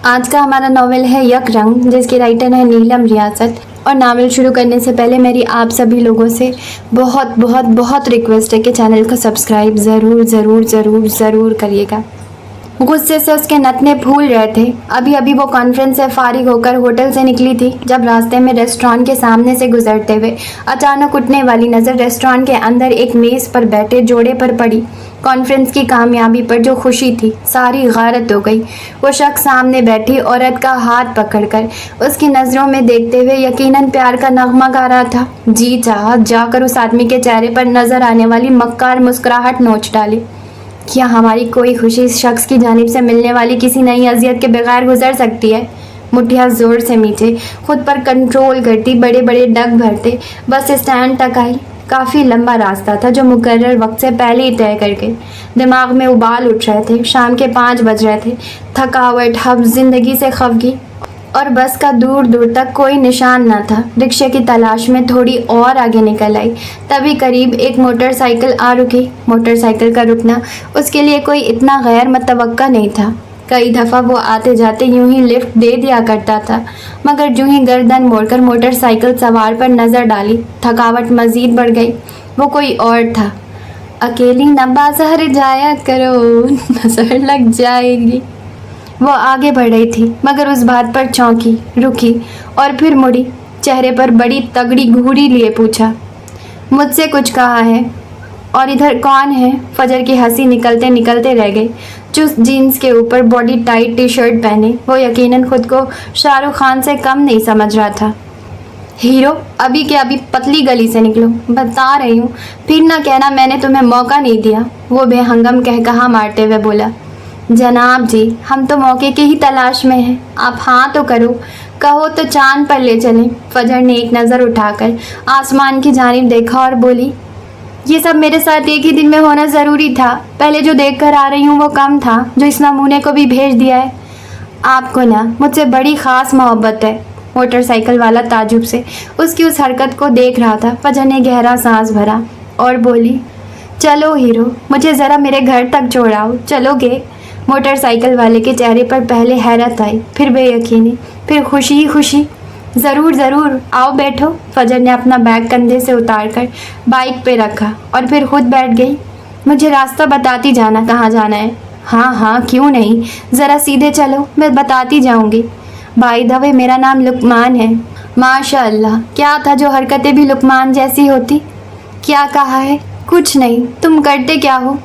आज का हमारा नावल है यक रंग, जिसकी राइटर है नीलम रियासत। और नावल शुरू करने से पहले मेरी आप सभी लोगों से बहुत बहुत बहुत रिक्वेस्ट है कि चैनल को सब्सक्राइब ज़रूर ज़रूर ज़रूर ज़रूर करिएगा। गुस्से से उसके नथने फूल रहे थे। अभी अभी वो कॉन्फ्रेंस से फारिग होकर होटल से निकली थी, जब रास्ते में रेस्टोरेंट के सामने से गुजरते हुए अचानक उठने वाली नज़र रेस्टोरेंट के अंदर एक मेज़ पर बैठे जोड़े पर पड़ी। कॉन्फ्रेंस की कामयाबी पर जो खुशी थी सारी गारत हो गई। वो शख्स सामने बैठी औरत का हाथ पकड़कर उसकी नज़रों में देखते हुए यकीनन प्यार का नगमा गा रहा था। जी चाहा जाकर उस आदमी के चेहरे पर नज़र आने वाली मक्कार मुस्कुराहट नोच डाली। क्या हमारी कोई खुशी इस शख्स की जानिब से मिलने वाली किसी नई अजियत के बगैर गुजर सकती है? मुठियाँ ज़ोर से मीचे, खुद पर कंट्रोल करती बड़े बड़े डग भरते बस स्टैंड तक आई। काफ़ी लंबा रास्ता था जो मुकर्रर वक्त से पहले ही तय कर गई। दिमाग में उबाल उठ रहे थे। शाम के 5 बज रहे थे। थकावट हब जिंदगी से खफगी और बस का दूर दूर तक कोई निशान न था। रिक्शे की तलाश में थोड़ी और आगे निकल आई, तभी करीब एक मोटरसाइकिल आ रुकी। मोटरसाइकिल का रुकना उसके लिए कोई इतना गैर मुतवक्का नहीं था। कई दफ़ा वो आते जाते यूं ही लिफ्ट दे दिया करता था, मगर यूं ही गर्दन मोड़कर मोटरसाइकिल सवार पर नज़र डाली, थकावट मज़ीद बढ़ गई। वो कोई और था। अकेली न बाजार जाया करो, नज़र लग जाएगी। वो आगे बढ़ रही थी, मगर उस बात पर चौंकी, रुकी और फिर मुड़ी। चेहरे पर बड़ी तगड़ी घूरी लिए पूछा, मुझसे कुछ कहा है? और इधर कौन है? फजर की हंसी निकलते निकलते रह गई। चुस्त जीन्स के ऊपर बॉडी टाइट टी शर्ट पहने वो यकीनन खुद को शाहरुख खान से कम नहीं समझ रहा था। हीरो, अभी के अभी पतली गली से निकलो, बता रही हूँ, फिर ना कहना मैंने तुम्हें मौका नहीं दिया। वो बेहंगम कहकहा मारते हुए बोला, जनाब जी, हम तो मौके की ही तलाश में हैं। आप हाँ तो करो, कहो तो चांद पर ले चलें। फजर ने एक नज़र उठाकर आसमान की जानिब देखा और बोली, ये सब मेरे साथ एक ही दिन में होना ज़रूरी था। पहले जो देख कर आ रही हूँ वो कम था, जो इस नमूने को भी भेज दिया है। आपको ना मुझसे बड़ी ख़ास मोहब्बत है। मोटरसाइकिल वाला ताजुब से उसकी उस हरकत को देख रहा था। फजर ने गहरा सांस भरा और बोली, चलो हीरो, मुझे ज़रा मेरे घर तक छोड़ाओ, चलोगे? मोटरसाइकिल वाले के चेहरे पर पहले हैरत आई, फिर बेयकीनी, फिर खुशी ही खुशी। ज़रूर ज़रूर, आओ बैठो। फजर ने अपना बैग कंधे से उतारकर बाइक पे रखा और फिर खुद बैठ गई। मुझे रास्ता बताती जाना कहाँ जाना है। हाँ हाँ, क्यों नहीं, ज़रा सीधे चलो, मैं बताती जाऊँगी। बाय द वे, मेरा नाम लुकमान है। माशाअल्लाह, क्या था जो हरकतें भी लुकमान जैसी होती? क्या कहा है? कुछ नहीं। तुम करते क्या हो?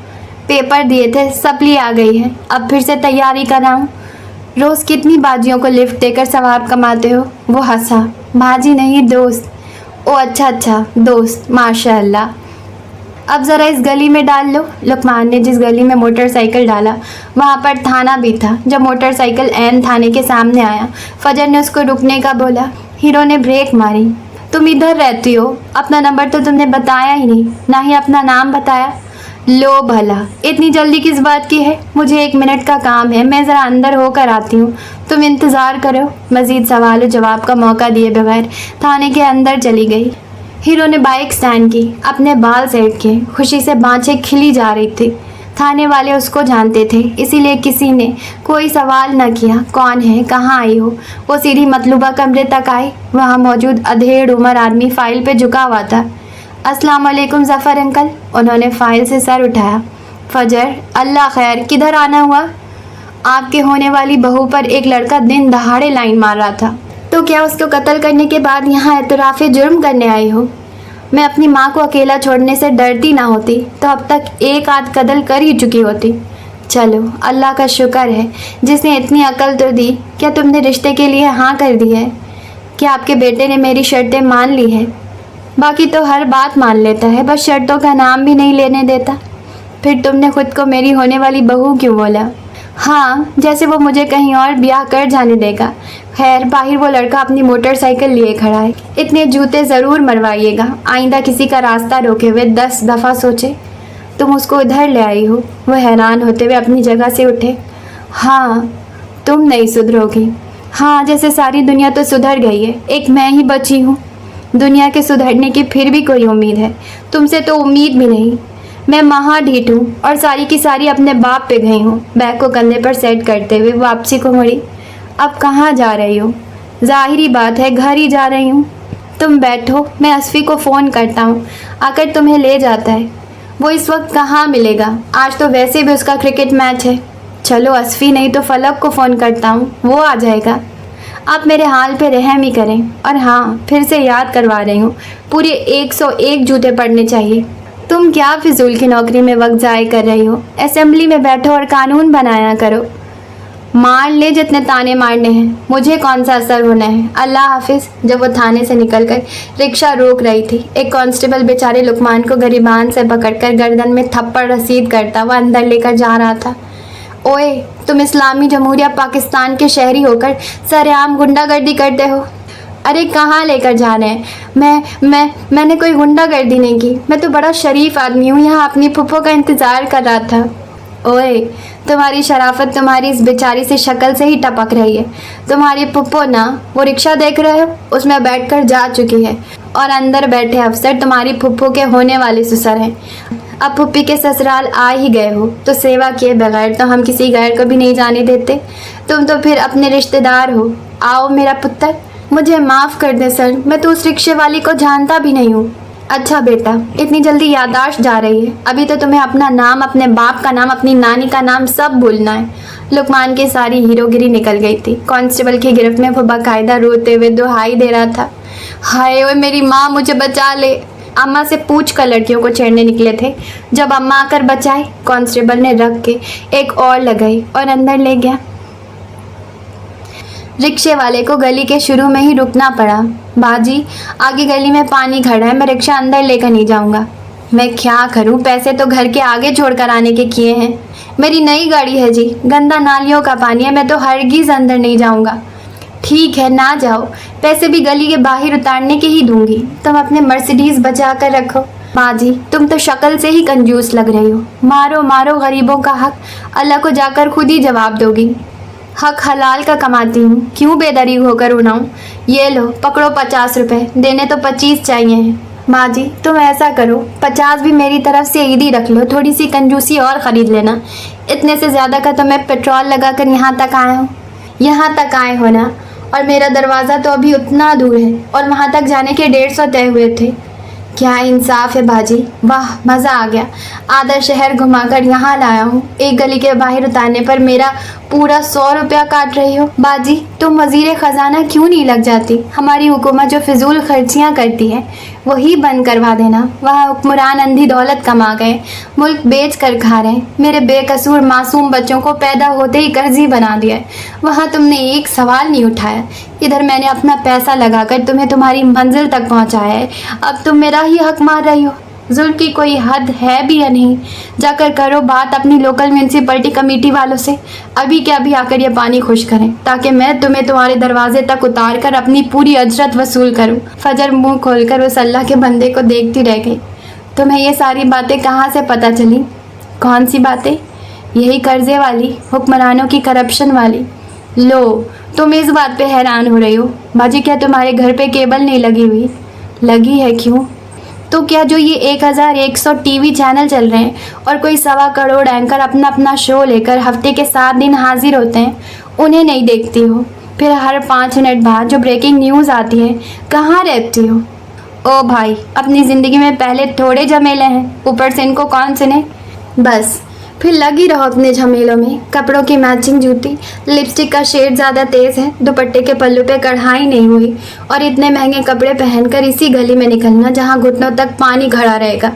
पेपर दिए थे, सप्ली आ गई है, अब फिर से तैयारी कराऊँ। रोज़ कितनी बाजियों को लिफ्ट देकर सवाब कमाते हो? वो हंसा, बाजी नहीं दोस्त। ओ अच्छा अच्छा, दोस्त, माशाअल्लाह। अब ज़रा इस गली में डाल लो। लुकमान ने जिस गली में मोटरसाइकिल डाला वहाँ पर थाना भी था। जब मोटरसाइकिल ऐन थाने के सामने आया, फजर ने उसको रुकने का बोला। हीरो ने ब्रेक मारी। तुम इधर रहती हो? अपना नंबर तो तुमने बताया ही नहीं, ना ही अपना नाम बताया। लो भला, इतनी जल्दी किस बात की है? मुझे 1 मिनट का काम है, मैं ज़रा अंदर होकर आती हूँ, तुम इंतज़ार करो। मज़ीद सवाल जवाब का मौका दिए बगैर थाने के अंदर चली गई। हीरो ने बाइक स्टैंड की, अपने बाल सेट किए, खुशी से बाँछें खिली जा रही थी। थाने वाले उसको जानते थे, इसीलिए किसी ने कोई सवाल न किया, कौन है, कहाँ आई हो। वो सीधी मतलूबा कमरे तक आई। वहाँ मौजूद अधेड़ उम्र आदमी फ़ाइल पे झुका हुआ था। अस्सलाम वालेकुम ज़फ़र अंकल। उन्होंने फ़ाइल से सर उठाया। फजर, अल्लाह खैर, किधर आना हुआ? आपके होने वाली बहू पर एक लड़का दिन दहाड़े लाइन मार रहा था। तो क्या उसको कत्ल करने के बाद यहाँ एतराफ़े जुर्म करने आई हो? मैं अपनी माँ को अकेला छोड़ने से डरती ना होती तो अब तक एक आध कत्ल कर ही चुकी होती। चलो, अल्लाह का शुक्र है जिसने इतनी अकल तो दी। क्या तुमने रिश्ते के लिए हाँ कर दी है? क्या आपके बेटे ने मेरी शर्तें मान ली हैं? बाकी तो हर बात मान लेता है, बस शर्तों का नाम भी नहीं लेने देता। फिर तुमने खुद को मेरी होने वाली बहू क्यों बोला? हाँ, जैसे वो मुझे कहीं और ब्याह कर जाने देगा। खैर, बाहर वो लड़का अपनी मोटरसाइकिल लिए खड़ा है, इतने जूते ज़रूर मरवाइएगा। आइंदा किसी का रास्ता रोके हुए 10 दफ़ा सोचे। तुम उसको इधर ले आई हो? वो हैरान होते हुए अपनी जगह से उठे। हाँ, तुम नहीं सुधरोगी। हाँ, जैसे सारी दुनिया तो सुधर गई है, एक मैं ही बची हूँ। दुनिया के सुधरने की फिर भी कोई उम्मीद है? तुमसे तो उम्मीद भी नहीं। मैं महा ढीठ हूँ और सारी की सारी अपने बाप पे गई हूँ। बैग को कंधे पर सेट करते हुए वापसी को मुड़ी। अब कहाँ जा रही हो? ज़ाहिरी बात है घर ही जा रही हूँ। तुम बैठो, मैं असफ़ी को फ़ोन करता हूँ, आकर तुम्हें ले जाता है। वो इस वक्त कहाँ मिलेगा, आज तो वैसे भी उसका क्रिकेट मैच है। चलो असफ़ी नहीं तो फलक को फ़ोन करता हूँ, वो आ जाएगा। आप मेरे हाल पे रहम ही करें। और हाँ, फिर से याद करवा रही हूँ, पूरे 101 जूते पड़ने चाहिए। तुम क्या फिजूल की नौकरी में वक्त ज़ाय कर रही हो? असेंबली में बैठो और कानून बनाया करो। मार ले जितने ताने मारने हैं, मुझे कौन सा असर होना है। अल्लाह हाफिज़। जब वो थाने से निकलकर रिक्शा रोक रही थी, एक कांस्टेबल बेचारे लुकमान को गरिबान से पकड़कर गर्दन में थप्पड़ रसीद करता हुआ अंदर लेकर जा रहा था। ओए, तुम इस्लामी जमहूरिया पाकिस्तान के शहरी होकर सरेआम गुंडागर्दी करते हो। अरे कहाँ लेकर जा रहे हैं? मैंने कोई गुंडागर्दी नहीं की। मैं तो बड़ा शरीफ आदमी हूँ, यहाँ अपनी फुफ्फो का इंतज़ार कर रहा था। ओए, तुम्हारी शराफत तुम्हारी इस बेचारी से शक्ल से ही टपक रही है। तुम्हारी पुप्पो ना, वो रिक्शा देख रहे हो, उसमें बैठकर जा चुकी है और अंदर बैठे अफसर तुम्हारी फुप्पो के होने वाले ससुर हैं। अब फुप्पी के ससुराल आ ही गए हो तो सेवा किए बगैर तो हम किसी गैर को भी नहीं जाने देते। तुम तो फिर अपने रिश्तेदार हो। आओ मेरा पुत्र। मुझे माफ़ कर दे सर, मैं तो उस रिक्शे वाली को जानता भी नहीं हूँ। अच्छा बेटा, इतनी जल्दी याददाश्त जा रही है? अभी तो तुम्हें अपना नाम, अपने बाप का नाम, अपनी नानी का नाम सब भूलना है। लुकमान की सारी हीरोगिरी निकल गई थी। कांस्टेबल की गिरफ्त में वो बाकायदा रोते हुए दुहाई दे रहा था। हाय ओए मेरी माँ, मुझे बचा ले। अम्मा से पूछ कर लड़कियों को छेड़ने निकले थे, जब अम्मा आकर बचाए। कांस्टेबल ने रख के एक और लगाई और अंदर ले गया। रिक्शे वाले को गली के शुरू में ही रुकना पड़ा। बाजी, आगे गली में पानी खड़ा है, मैं रिक्शा अंदर लेकर नहीं जाऊंगा। मैं क्या करूं, पैसे तो घर के आगे छोड़कर आने के किए हैं। मेरी नई गाड़ी है जी, गंदा नालियों का पानी है, मैं तो हरगिज़ अंदर नहीं जाऊंगा। ठीक है ना जाओ, पैसे भी गली के बाहर उतारने के ही दूंगी। तुम अपने मर्सिडीज बचा कर रखो। बाजी, तुम तो शक्ल से ही कंजूस लग रही हो। मारो मारो गरीबों का हक, अल्लाह को जाकर खुद ही जवाब दोगी। हक हलाल का कमाती हूँ, क्यों बेदरी होकर उड़ाऊँ? ये लो पकड़ो 50 रुपए, देने तो 25 चाहिए हैं। माँ जी तुम ऐसा करो, 50 भी मेरी तरफ से ईदी रख लो, थोड़ी सी कंजूसी और ख़रीद लेना। इतने से ज़्यादा का तो मैं पेट्रोल लगा कर यहाँ तक आया हूँ। यहाँ तक आए हो ना, और मेरा दरवाज़ा तो अभी उतना दूर है और वहाँ तक जाने के 150 तय हुए थे। क्या इंसाफ है बाजी, वाह मज़ा आ गया। आधा शहर घुमाकर यहाँ लाया हूँ, एक गली के बाहर उतारने पर मेरा पूरा 100 रुपया काट रही हो। बाजी तुम वज़ीर ख़जाना क्यों नहीं लग जाती? हमारी हुकूमत जो फिजूल खर्चियाँ करती है वही बंद करवा देना। वह हुक्मरान अंधी दौलत कमा गए, मुल्क बेच कर खा रहे हैं। मेरे बेकसूर मासूम बच्चों को पैदा होते ही कर्जी बना दिया है। वहाँ तुमने एक सवाल नहीं उठाया, इधर मैंने अपना पैसा लगाकर तुम्हें तुम्हारी मंजिल तक पहुँचाया है। अब तुम मेरा ही हक मार रही हो। जुल्म की कोई हद है भी या नहीं? जाकर करो बात अपनी लोकल म्यूनसिपलिटी कमेटी वालों से, अभी के अभी आकर ये पानी खुश करें, ताकि मैं तुम्हें तुम्हारे दरवाजे तक उतार कर अपनी पूरी अजरत वसूल करूं। फजर मुंह खोलकर उस अल्लाह के बंदे को देखती रह गई। तुम्हें ये सारी बातें कहाँ से पता चली? कौन सी बातें? यही कर्जे वाली, हुक्मरानों की करप्शन वाली। लो, तुम इस बात पे हैरान हो रही हो? बाजी क्या तुम्हारे घर पे केबल नहीं लगी हुई? लगी है, क्यों? तो क्या जो ये 1100 टीवी चैनल चल रहे हैं और कोई 1.25 करोड़ एंकर अपना अपना शो लेकर हफ्ते के 7 दिन हाजिर होते हैं, उन्हें नहीं देखती हो? फिर हर 5 मिनट बाद जो ब्रेकिंग न्यूज़ आती है, कहाँ रहती हो? ओ भाई, अपनी ज़िंदगी में पहले थोड़े झमेले हैं, ऊपर से इनको कौन सुने? बस फिर लगी रहो अपने झमेलों में। कपड़ों की मैचिंग जूती, लिपस्टिक का शेड ज़्यादा तेज़ है, दुपट्टे के पल्लू पे कढ़ाई नहीं हुई, और इतने महंगे कपड़े पहनकर इसी गली में निकलना जहाँ घुटनों तक पानी खड़ा रहेगा।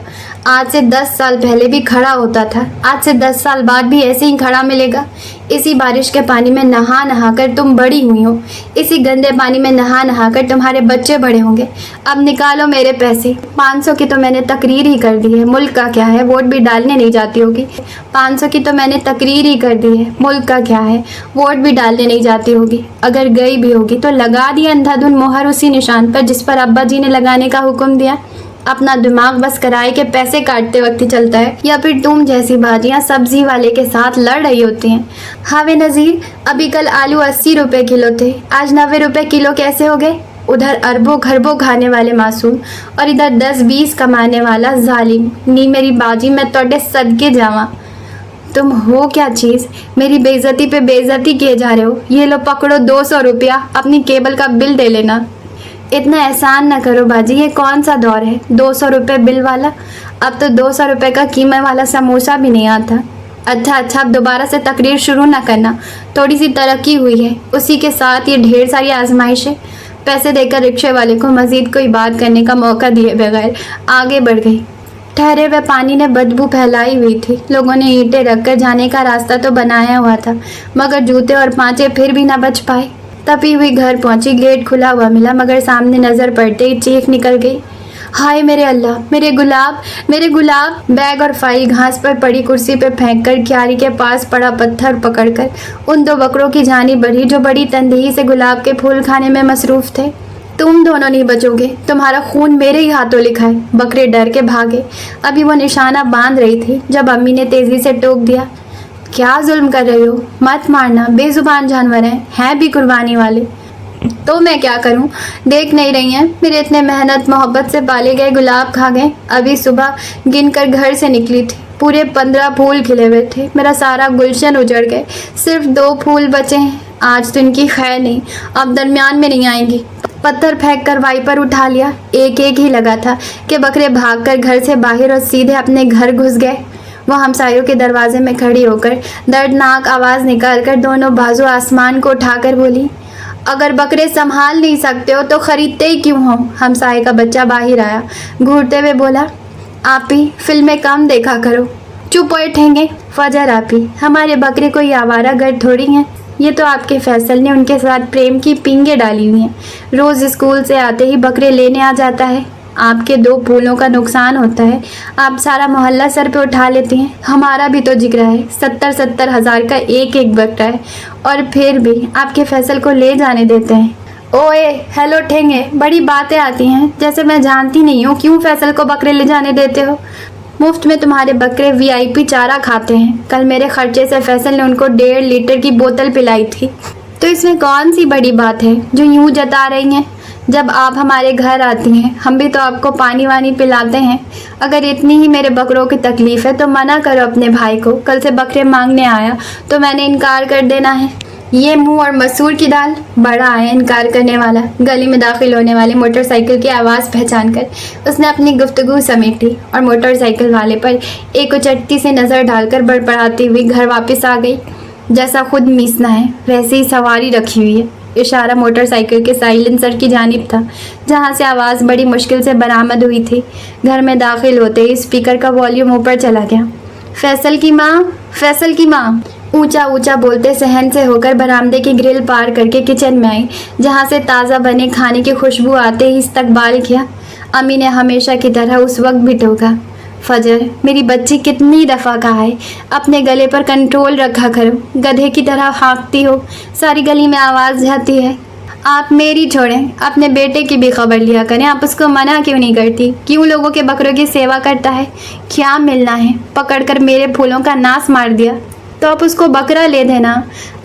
आज से 10 साल पहले भी खड़ा होता था, आज से 10 साल बाद भी ऐसे ही खड़ा मिलेगा। इसी बारिश के पानी में नहा नहा कर तुम बड़ी हुई हो, इसी गंदे पानी में नहा नहा कर तुम्हारे बच्चे बड़े होंगे। अब निकालो मेरे पैसे। 500 की तो मैंने तकरीर ही कर दी है, मुल्क का क्या है, वोट भी डालने नहीं जाती होगी। 500 की तो मैंने तकरीर ही कर दी है, मुल्क का क्या है, वोट भी डालने नहीं जाती होगी। अगर गई भी होगी तो लगा दिया अंधाधुन मोहर उसी निशान पर जिस पर अब्बा जी ने लगाने का हुक्म दिया। अपना दिमाग बस किराए के पैसे काटते वक्त ही चलता है, या फिर तुम जैसी बाजियाँ सब्जी वाले के साथ लड़ रही होती हैं। हावे नज़ीर, अभी कल आलू 80 रुपए किलो थे, आज 90 रुपए किलो कैसे हो गए? उधर अरबों खरबों खाने वाले मासूम और इधर 10-20 कमाने वाला जालिम। नी मेरी बाजी, मैं तोड़े सदके जावा। तुम हो क्या चीज़, मेरी बेइज्जती पे बेइज्जती किए जा रहे हो। ये लो पकड़ो 200 रुपया, अपनी केबल का बिल दे लेना। इतना एहसान ना करो बाजी, ये कौन सा दौर है 200 रुपये बिल वाला। अब तो 200 रुपये का कीमत वाला समोसा भी नहीं आता। अच्छा, अब दोबारा से तकरीर शुरू ना करना, थोड़ी सी तरक्की हुई है, उसी के साथ ये ढेर सारी आजमाइशें। पैसे देकर रिक्शे वाले को मज़ीद कोई बात करने का मौका दिए बगैर आगे बढ़ गई। ठहरे हुए पानी ने बदबू फैलाई हुई थी। लोगों ने ईंटें रखकर जाने का रास्ता तो बनाया हुआ था, मगर जूते और पांचे फिर भी ना बच पाए। तपी हुई घर पहुंची, गेट खुला हुआ मिला, मगर सामने नज़र पड़ते ही चीख निकल गई, हाय मेरे अल्लाह, मेरे गुलाब, मेरे गुलाब। बैग और फाइल घास पर पड़ी कुर्सी पे फेंककर क्यारी के पास पड़ा पत्थर पकड़कर उन 2 बकरों की जानी बढ़ी जो बड़ी तंदेही से गुलाब के फूल खाने में मसरूफ़ थे। तुम दोनों नहीं बचोगे, तुम्हारा खून मेरे ही हाथों लिखा है। बकरे डर के भागे। अभी वो निशाना बांध रही थी जब अम्मी ने तेज़ी से टोक दिया, क्या जुल्म कर रही हो, मत मारना, बेजुबान जानवर हैं भी कुर्बानी वाले। तो मैं क्या करूं, देख नहीं रही हैं, मेरे इतने मेहनत मोहब्बत से पाले गए गुलाब खा गए। अभी सुबह गिन कर घर से निकली थी, पूरे 15 फूल खिले हुए थे, मेरा सारा गुलशन उजड़ गए, सिर्फ 2 फूल बचे हैं। आज तो इनकी खैर नहीं, अब दरमियान में नहीं आएंगी। पत्थर फेंक कर वाइपर उठा लिया। एक ही लगा था कि बकरे भागकर घर से बाहर और सीधे अपने घर घुस गए। वो हमसायों के दरवाजे में खड़ी होकर दर्दनाक आवाज़ निकालकर दोनों बाजू आसमान को उठाकर बोली, अगर बकरे संभाल नहीं सकते हो तो खरीदते ही क्यों हो। हमसाये का बच्चा बाहर आया, घूरते हुए बोला, आप ही फिल्में कम देखा करो। चुप बैठेंगे फजर, आप ही, हमारे बकरे कोई आवारा गर्द थोड़ी हैं। ये तो आपके फैसल ने उनके साथ प्रेम की पिंगे डाली हुई हैं। रोज़ स्कूल से आते ही बकरे लेने आ जाता है। आपके 2 फूलों का नुकसान होता है, आप सारा मोहल्ला सर पे उठा लेते हैं। हमारा भी तो जिगरा है, 70-70 हज़ार का एक बकरा है, और फिर भी आपके फैसल को ले जाने देते हैं। ओए हेलो ठेंगे, बड़ी बातें आती हैं, जैसे मैं जानती नहीं हूँ क्यों फैसल को बकरे ले जाने देते हो। मुफ्त में तुम्हारे बकरे VIP चारा खाते हैं। कल मेरे खर्चे से फैसल ने उनको 1.5 लीटर की बोतल पिलाई थी। तो इसमें कौन सी बड़ी बात है जो यूं जता रही हैं। जब आप हमारे घर आती हैं हम भी तो आपको पानी वानी पिलाते हैं। अगर इतनी ही मेरे बकरों की तकलीफ़ है तो मना करो अपने भाई को, कल से बकरे मांगने आया तो मैंने इनकार कर देना है। ये मुंह और मसूर की दाल, बड़ा है इनकार करने वाला। गली में दाखिल होने वाली मोटरसाइकिल की आवाज़ पहचान कर उसने अपनी गुफ्तगू समेटी और मोटरसाइकिल वाले पर एक उचटती से नज़र डालकर बड़बड़ाती हुई घर वापस आ गई। जैसा खुद मीसना है वैसे ही सवारी रखी हुई है। इशारा मोटरसाइकिल के साइलेंसर की जानिब था, जहाँ से आवाज़ बड़ी मुश्किल से बरामद हुई थी। घर में दाखिल होते ही स्पीकर का वॉल्यूम ऊपर चला गया। फैसल की माँ, फैसल की माँ, ऊंचा ऊंचा बोलते सहन से होकर बरामदे की ग्रिल पार करके किचन में आई, जहाँ से ताज़ा बने खाने की खुशबू आते ही इस्तकबाल किया। अम्मी ने हमेशा की तरह उस वक्त भी टोका, फजर मेरी बच्ची कितनी दफ़ा कहा है अपने गले पर कंट्रोल रखा करो, गधे की तरह हाँकती हो, सारी गली में आवाज़ जाती है। आप मेरी छोड़ें, अपने बेटे की भी खबर लिया करें। आप उसको मना क्यों नहीं करती? क्यों लोगों के बकरों की सेवा करता है? क्या मिलना है? पकड़कर मेरे फूलों का नाश मार दिया तो आप उसको बकरा ले देना,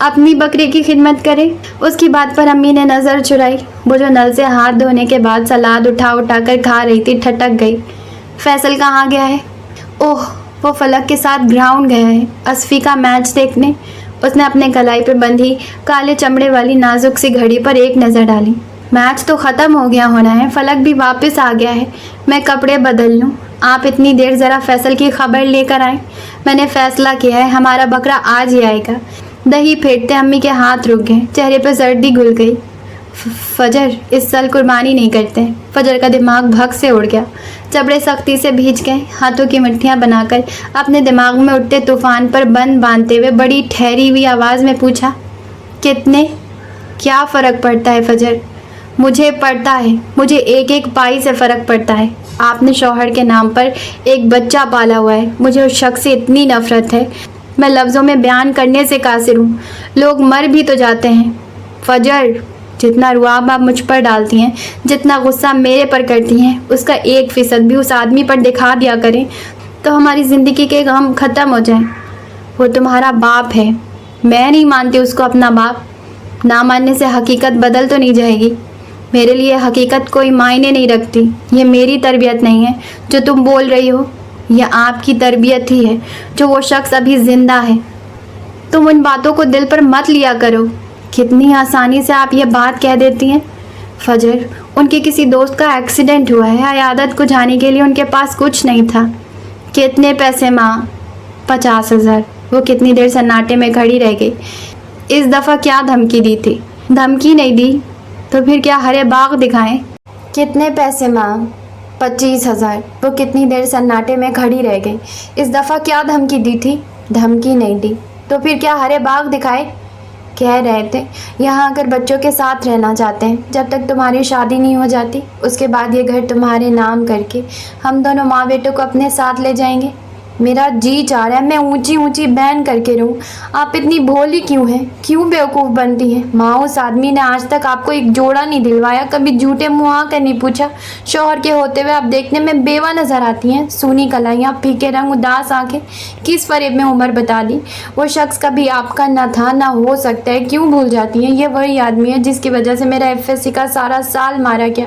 अपनी बकरी की खिदमत करें। उसकी बात पर अम्मी ने नज़र चुराई। वो जो नल से हाथ धोने के बाद सलाद उठा कर खा रही थी, ठटक गई। फैसल कहाँ गया है? ओह, वो फलक के साथ ग्राउंड गया है असफ़ी का मैच देखने। उसने अपने कलाई पे बंधी काले चमड़े वाली नाजुक सी घड़ी पर एक नज़र डाली। मैच तो ख़त्म हो गया होना है, फलक भी वापस आ गया है। मैं कपड़े बदल लूँ, आप इतनी देर ज़रा फैसल की खबर लेकर आएँ। मैंने फ़ैसला किया है, हमारा बकरा आज ही आएगा। दही फेंटते अम्मी के हाथ रुक गए, चेहरे पर जर्दी घुल गई। फजर इस साल कुर्बानी नहीं करते। फजर का दिमाग भग से उड़ गया, जबड़े सख्ती से भीज गए। हाथों की मुट्ठियाँ बनाकर अपने दिमाग में उठते तूफान पर बंद बांधते हुए बड़ी ठहरी हुई आवाज़ में पूछा, कितने? क्या फ़र्क पड़ता है फजर? मुझे पड़ता है, मुझे एक पाई से फ़र्क पड़ता है। आपने शौहर के नाम पर एक बच्चा पाला हुआ है। मुझे उस शख्स से इतनी नफ़रत है, मैं लफ्ज़ों में बयान करने से कासिर हूँ। लोग मर भी तो जाते हैं। फजर, जितना रुआब आप मुझ पर डालती हैं, जितना गुस्सा मेरे पर करती हैं, उसका 1% भी उस आदमी पर दिखा दिया करें तो हमारी ज़िंदगी के गम ख़त्म हो जाएं। वो तुम्हारा बाप है, मैं नहीं मानती उसको अपना बाप। ना मानने से हकीकत बदल तो नहीं जाएगी। मेरे लिए हकीकत कोई मायने नहीं रखती। ये मेरी तरबियत नहीं है जो तुम बोल रही हो। یہ آپ کی تربیت ہی ہے جو وہ شخص ابھی زندہ ہے۔ تم ان باتوں کو دل پر مت لیا کرو۔ کتنی آسانی سے آپ یہ بات کہہ دیتی ہیں۔ فجر، ان کے کسی دوست کا ایکسیڈنٹ ہوا ہے، عیادت کو جانے کے لیے ان کے پاس کچھ نہیں تھا۔ کتنے پیسے ماں؟ 50,000۔ وہ کتنی دیر سناٹے میں کھڑی رہ گئی۔ اس دفعہ کیا دھمکی دی تھی؟ دھمکی نہیں دی تو پھر کیا ہرے باغ دکھائیں؟ کتنے پیسے ماں؟ 25,000۔ وہ کتنی دیر سناٹے میں کھڑی رہ گئی۔ اس دفعہ کیا دھمکی دی تھی؟ دھمکی نہیں دی تو پھر کیا ہرے باغ دکھائے؟ کہہ رہے تھے یہاں اگر بچوں کے ساتھ رہنا چاہتے ہیں، جب تک تمہاری شادی نہیں ہو جاتی، اس کے بعد یہ گھر تمہارے نام کر کے ہم دونوں ماں بیٹوں کو اپنے ساتھ لے جائیں گے۔ میرا جی چاہ رہا ہے میں اونچی اونچی بین کر کے رہوں۔ آپ اتنی بھولی کیوں ہیں؟ کیوں بیوقوف بنتی ہیں؟ ماں، اس آدمی نے آج تک آپ کو ایک جوڑا نہیں دلوایا، کبھی جھوٹے منہ آ کر نہیں پوچھا۔ شوہر کے ہوتے ہوئے آپ دیکھنے میں بیوہ نظر آتی ہیں، سونی کلائیاں، پھیکے رنگ، اداس آنکھیں، کس فریب میں عمر بتا دی۔ وہ شخص کبھی آپ کا نہ تھا نہ ہو سکتا ہے، کیوں بھول جاتی ہیں؟ یہ وہی آدمی ہے جس کی وجہ سے میرا FSC کا سارا سال مارا گیا،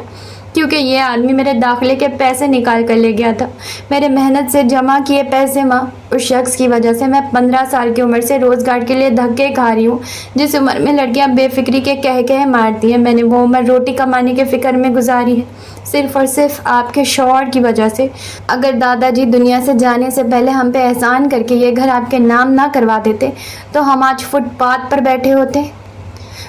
کیونکہ یہ آدمی میرے داخلے کے پیسے نکال کر لے گیا تھا، میرے محنت سے جمع کیے پیسے ماں۔ اس شخص کی وجہ سے میں 15 سال کی عمر سے روزگار کے لیے دھکے کھا رہی ہوں۔ جس عمر میں لڑکیاں بے فکری کے کہے مارتی ہیں، میں نے وہ عمر روٹی کمانے کے فکر میں گزاری ہے، صرف اور صرف آپ کے شوہر کی وجہ سے۔ اگر دادا جی دنیا سے جانے سے پہلے ہم پہ احسان کر کے یہ گھر آپ کے نام نہ کروا دیتے تو ہم آج فٹ پاتھ پر بیٹھے ہوتے۔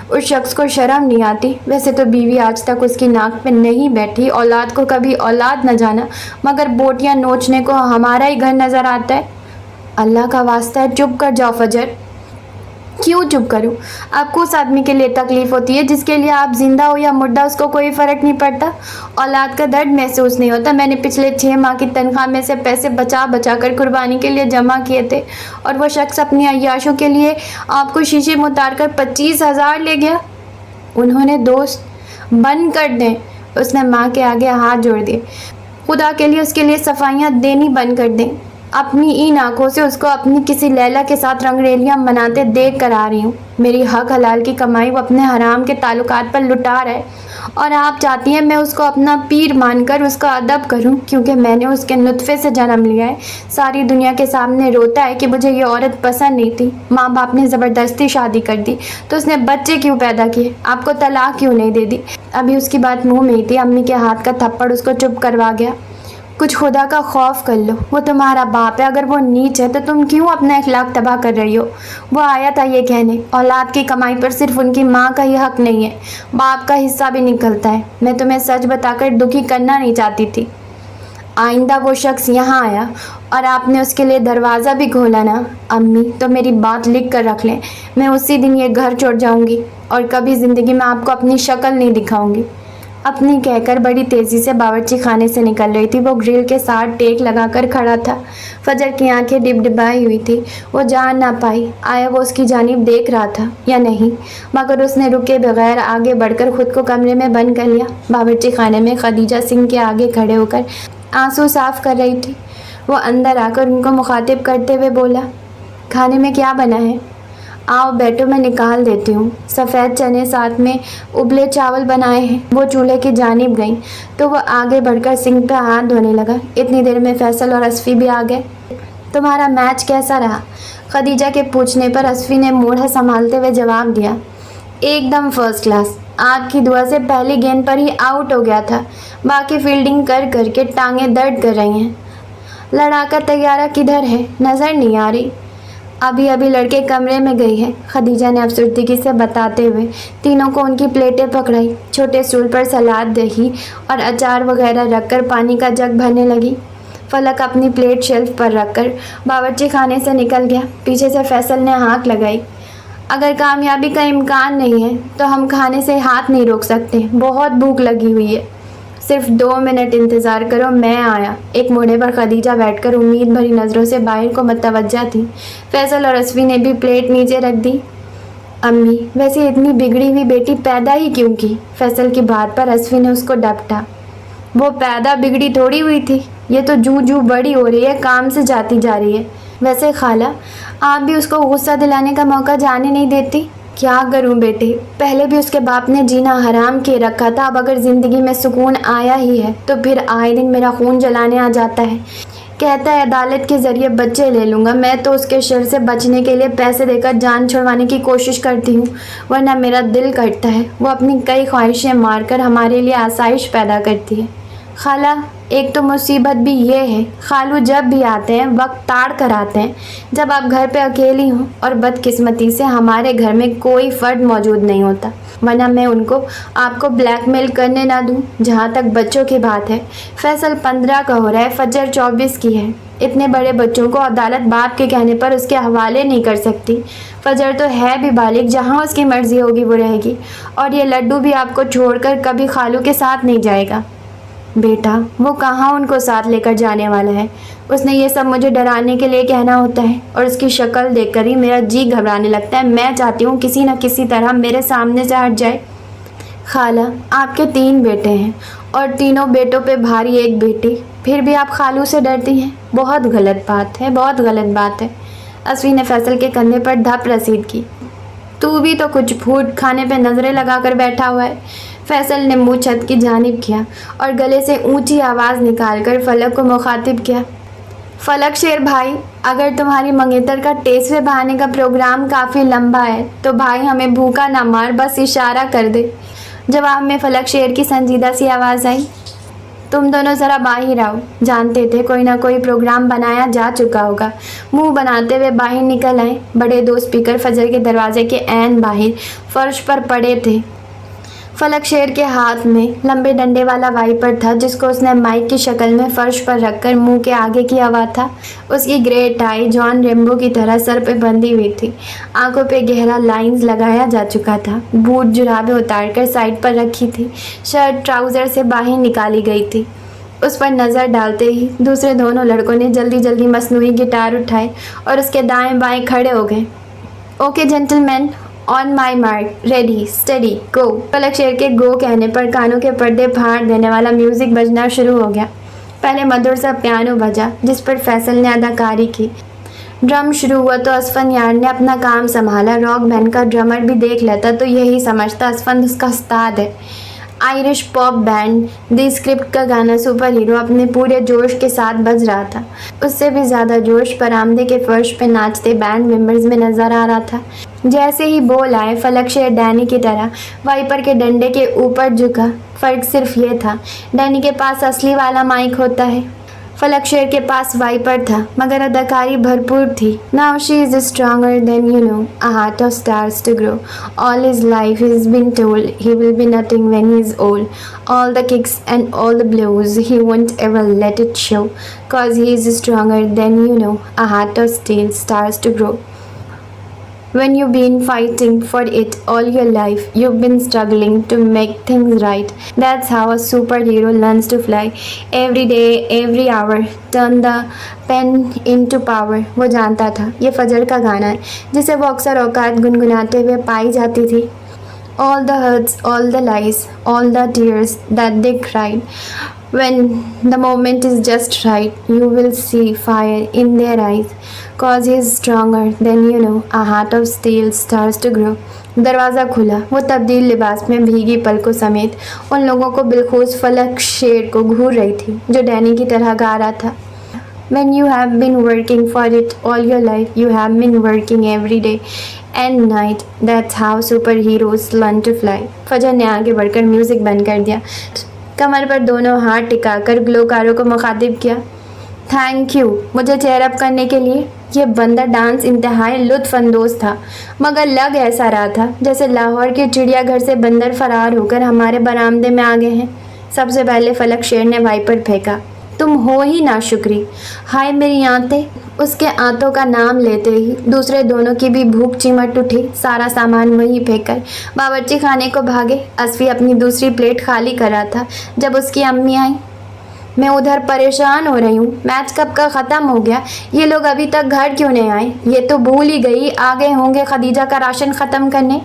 اس شخص کو شرم نہیں آتی؟ ویسے تو بیوی آج تک اس کی ناک پہ نہیں بیٹھی، اولاد کو کبھی اولاد نہ جانا، مگر بوٹیاں نوچنے کو ہمارا ہی گھر نظر آتا ہے۔ اللہ کا واسطہ ہے چپ کر جاؤ فجر۔ کیوں چپ کروں؟ آپ کو اس آدمی کے لیے تکلیف ہوتی ہے جس کے لیے آپ زندہ ہو یا مردہ اس کو کوئی فرق نہیں پڑتا؟ اولاد کا درد محسوس نہیں ہوتا؟ میں نے پچھلے 6 ماہ کی تنخواہ میں سے پیسے بچا بچا کر قربانی کے لیے جمع کیے تھے، اور وہ شخص اپنی عیاشوں کے لیے آپ کو شیشے میں اتار کر 25,000 لے گیا۔ انہوں نے دوست بند کر دیں۔ اس نے ماں کے آگے ہاتھ جوڑ دیے۔ خدا کے لیے اس کے لیے صفائیاں دینی بند کر دیں۔ اپنی ان آنکھوں سے اس کو اپنی کسی لیلا کے ساتھ رنگریلیاں مناتے دیکھ کر آ رہی ہوں۔ میری حق حلال کی کمائی وہ اپنے حرام کے تعلقات پر لٹا رہا ہے، اور آپ چاہتی ہیں میں اس کو اپنا پیر مان کر اس کا ادب کروں، کیونکہ میں نے اس کے نطفے سے جنم لیا ہے۔ ساری دنیا کے سامنے روتا ہے کہ مجھے یہ عورت پسند نہیں تھی، ماں باپ نے زبردستی شادی کر دی تو اس نے بچے کیوں پیدا کیے، آپ کو طلاق کیوں نہیں دے دی؟ ابھی اس کی بات منہ میں ہی تھی، امی کے ہاتھ کا تھپڑ اس کو چپ کروا گیا۔ کچھ خدا کا خوف کر لو، وہ تمہارا باپ ہے، اگر وہ نیچ ہے تو تم کیوں اپنا اخلاق تباہ کر رہی ہو؟ وہ آیا تھا یہ کہنے اولاد کی کمائی پر صرف ان کی ماں کا ہی حق نہیں ہے، باپ کا حصہ بھی نکلتا ہے۔ میں تمہیں سچ بتا کر دکھی کرنا نہیں چاہتی تھی۔ آئندہ وہ شخص یہاں آیا اور آپ نے اس کے لیے دروازہ بھی کھولا نا امی، تو میری بات لکھ کر رکھ لیں، میں اسی دن یہ گھر چھوڑ جاؤں گی اور کبھی زندگی میں آپ کو اپنی شکل نہیں دکھاؤں گی۔ اپنی کہہ کر بڑی تیزی سے باورچی خانے سے نکل رہی تھی۔ وہ گرل کے ساتھ ٹیک لگا کر کھڑا تھا۔ فجر کی آنکھیں ڈبڈبائی ہوئی تھی، وہ جان نہ پائی آیا وہ اس کی جانب دیکھ رہا تھا یا نہیں، مگر اس نے رکے بغیر آگے بڑھ کر خود کو کمرے میں بند کر لیا۔ باورچی خانے میں خدیجہ سنگھ کے آگے کھڑے ہو کر آنسو صاف کر رہی تھی۔ وہ اندر آ کر ان کو مخاطب کرتے ہوئے بولا، کھانے میں کیا بنا ہے؟ آؤ بیٹھو، میں نکال دیتی ہوں۔ سفید چنے ساتھ میں ابلے چاول بنائے ہیں۔ وہ چولہے کی جانب گئیں تو وہ آگے بڑھ کر سنک پہ ہاتھ دھونے لگا۔ اتنی دیر میں فیصل اور اصفی بھی آ گئے۔ تمہارا میچ کیسا رہا؟ خدیجہ کے پوچھنے پر اصفی نے موڑا سنبھالتے ہوئے جواب دیا، ایک دم فرسٹ کلاس، آپ کی دعا سے پہلی گیند پر ہی آؤٹ ہو گیا تھا، باقی فیلڈنگ کر کر کے ٹانگیں درد کر رہی ہیں۔ لڑاکا طیارہ کدھر ہے؟ نظر نہیں آ رہی۔ ابھی لڑکے کمرے میں گئی ہے، خدیجہ نے افسردگی سے بتاتے ہوئے تینوں کو ان کی پلیٹیں پکڑائی۔ چھوٹے اسٹول پر سلاد، دہی اور اچار وغیرہ رکھ کر پانی کا جگ بھرنے لگی۔ فلک اپنی پلیٹ شیلف پر رکھ کر باورچی خانے سے نکل گیا۔ پیچھے سے فیصل نے ہانک لگائی، اگر کامیابی کا امکان نہیں ہے تو ہم کھانے سے ہاتھ نہیں روک سکتے، بہت بھوک لگی ہوئی ہے، صرف 2 منٹ انتظار کرو، میں آیا۔ ایک موڑے پر خدیجہ بیٹھ کر امید بھری نظروں سے باہر کو متوجہ تھی۔ فیصل اور اصفی نے بھی پلیٹ نیچے رکھ دی۔ امی، ویسے اتنی بگڑی ہوئی بیٹی پیدا ہی کیوں کی؟ فیصل کی بات پر اصفی نے اس کو ڈپٹا۔ وہ پیدا بگڑی تھوڑی ہوئی تھی، یہ تو جو بڑی ہو رہی ہے، کام سے جاتی جا رہی ہے۔ ویسے خالہ، آپ بھی اس کو غصہ دلانے کا موقع جانے نہیں دیتی؟ کیا کروں بیٹے، پہلے بھی اس کے باپ نے جینا حرام کیے رکھا تھا، اب اگر زندگی میں سکون آیا ہی ہے تو پھر آئے دن میرا خون جلانے آ جاتا ہے۔ کہتا ہے عدالت کے ذریعے بچے لے لوں گا، میں تو اس کے شر سے بچنے کے لیے پیسے دے کر جان چھڑوانے کی کوشش کرتی ہوں، ورنہ میرا دل کرتا ہے وہ اپنی کئی خواہشیں مار کر ہمارے لیے آسائش پیدا کرتی ہے۔ خالہ، ایک تو مصیبت بھی یہ ہے، خالو جب بھی آتے ہیں وقت تاڑ کر آتے ہیں جب آپ گھر پہ اکیلی ہوں، اور بدقسمتی سے ہمارے گھر میں کوئی فرد موجود نہیں ہوتا، ورنہ میں ان کو آپ کو بلیک میل کرنے نہ دوں۔ جہاں تک بچوں کی بات ہے، فیصل 15 کا ہو رہا ہے، فجر 24 کی ہے۔ اتنے بڑے بچوں کو عدالت باپ کے کہنے پر اس کے حوالے نہیں کر سکتی۔ فجر تو ہے بھی بالغ، جہاں اس کی مرضی ہوگی وہ رہے گی، اور یہ لڈو بھی آپ کو چھوڑ کر کبھی خالو کے ساتھ نہیں جائے گا۔ بیٹا، وہ کہاں ان کو ساتھ لے کر جانے والا ہے؟ اس نے یہ سب مجھے ڈرانے کے لیے کہنا ہوتا ہے، اور اس کی شکل دیکھ کر ہی میرا جی گھبرانے لگتا ہے۔ میں چاہتی ہوں کسی نہ کسی طرح میرے سامنے سے ہٹ جائے۔ خالہ، آپ کے 3 بیٹے ہیں اور تینوں بیٹوں پہ بھاری ایک بیٹی، پھر بھی آپ خالو سے ڈرتی ہیں؟ بہت غلط بات ہے، بہت غلط بات ہے۔ اسوی نے فیصل کے کندھے پر دھپ رسید کی۔ تو بھی تو کچھ پھوٹ کھانے پہ نظریں لگا کر بیٹھا ہوا ہے۔ فیصل نے منہ چھت کی جانب کیا اور گلے سے اونچی آواز نکال کر فلک کو مخاطب کیا۔ فلک شیر بھائی، اگر تمہاری منگیتر کا 23ویں بہانے کا پروگرام کافی لمبا ہے تو بھائی ہمیں بھوکا نہ مار، بس اشارہ کر دے۔ جواب میں فلک شیر کی سنجیدہ سی آواز آئی۔ تم دونوں ذرا باہر آؤ۔ جانتے تھے کوئی نہ کوئی پروگرام بنایا جا چکا ہوگا۔ منہ بناتے ہوئے باہر نکل آئے۔ بڑے 2 اسپیکر فجر کے دروازے کے عین باہر فرش پر پڑے تھے۔ فلک شیر کے ہاتھ میں لمبے ڈنڈے والا وائپر تھا، جس کو اس نے مائک کی شکل میں فرش پر رکھ کر منہ کے آگے کیا ہوا تھا۔ اس کی گرے ٹائی جان ریمبو کی طرح سر پہ بندھی ہوئی تھی، آنکھوں پہ گہرا لائنز لگایا جا چکا تھا، بوٹ جرابیں اتار کر سائڈ پر رکھی تھی، شرٹ ٹراؤزر سے باہر نکالی گئی تھی۔ اس پر نظر ڈالتے ہی دوسرے دونوں لڑکوں نے جلدی جلدی مصنوعی گٹار اٹھائے اور اس کے دائیں بائیں کھڑے ہو گئے۔ اوکے جینٹل مین، آن مائی مارک، ریڈی، اسٹڈی، گو۔ فلک شیر کے گو کہنے پر کانوں کے پردے پھاڑ دینے والا میوزک بجنا شروع ہو گیا۔ پہلے مدھر سا پیانو بجا جس پر فیصل نے اداکاری کی۔ ڈرم شروع ہوا تو اسفند یار نے اپنا کام سنبھالا۔ راک بینڈ کا ڈرمر بھی دیکھ لیتا تو یہی سمجھتا اسفند اس کا استاد ہے۔ آئرش پاپ بینڈ دی اسکرپٹ کا گانا سپر ہیرو اپنے پورے جوش کے ساتھ بج رہا تھا۔ اس سے بھی زیادہ جوش برآمدے کے فرش پہ ناچتے بینڈ ممبرز میں نظر آ رہا تھا۔ جیسے ہی بول آئے، فلک شیر ڈینی کی طرح وائپر کے ڈنڈے کے اوپر جھکا۔ فرق صرف یہ تھا، ڈینی کے پاس اصلی والا مائک ہوتا ہے، فلک شیر کے پاس وائپر تھا، مگر اداکاری بھرپور تھی۔ Now she is stronger than you know, a heart of stars to grow. All his life he's been told he will be nothing when he's old. All the kicks and all the blows, he won't ever let it show. 'Cause he is stronger than you know, a heart of steel, stars to grow. When you've been fighting for it all your life, you've been struggling to make things right. That's how a superhero learns to fly. Every day, every hour, turn the pen into power. وہ جانتا تھا یہ فجر کا گانا ہے جسے وہ اکثر اوقات گنگناتے ہوئے پائی جاتی تھی۔ All the hurts, all the lies, all the tears that they cried. When the moment is just right, you will see fire in their eyes. 'Cause he is stronger than you know, a heart of steel, stars to grow. دروازہ کھلا۔ وہ تبدیل لباس میں بھیگی پلکوں سمیت ان لوگوں کو بالخصوص فلک شیر کو گھور رہی تھی جو ڈینی کی طرح گا رہا تھا۔ When you have been working for it all your life, you have been working every day and night. That's how superheroes learn to fly. فجر نے آگے بڑھ کر میوزک بند کر دیا، کمر پر دونوں ہاتھ ٹکا کر گلوکاروں کو مخاطب کیا۔ تھینک یو مجھے چیئر اپ کرنے کے لیے۔ یہ بندہ ڈانس انتہائی لطف اندوز تھا، مگر لگ ایسا رہا تھا جیسے لاہور کے چڑیا گھر سے بندر فرار ہو کر ہمارے برآمدے میں آ گئے ہیں۔ سب سے پہلے فلک شیر نے وائپر پھینکا۔ تم ہو ہی ناشکری۔ ہائے میری آنتیں۔ اس کے آنتوں کا نام لیتے ہی دوسرے دونوں کی بھی بھوک چمٹ اٹھی۔ سارا سامان وہیں پھینک کر باورچی خانے کو بھاگے۔ اسفی اپنی دوسری پلیٹ خالی کر رہا تھا جب اس کی امی آئیں۔ میں ادھر پریشان ہو رہی ہوں، میچ کب کا ختم ہو گیا، یہ لوگ ابھی تک گھر کیوں نہیں آئے؟ یہ تو بھول ہی گئی آ گئے ہوں گے خدیجہ کا راشن ختم کرنے۔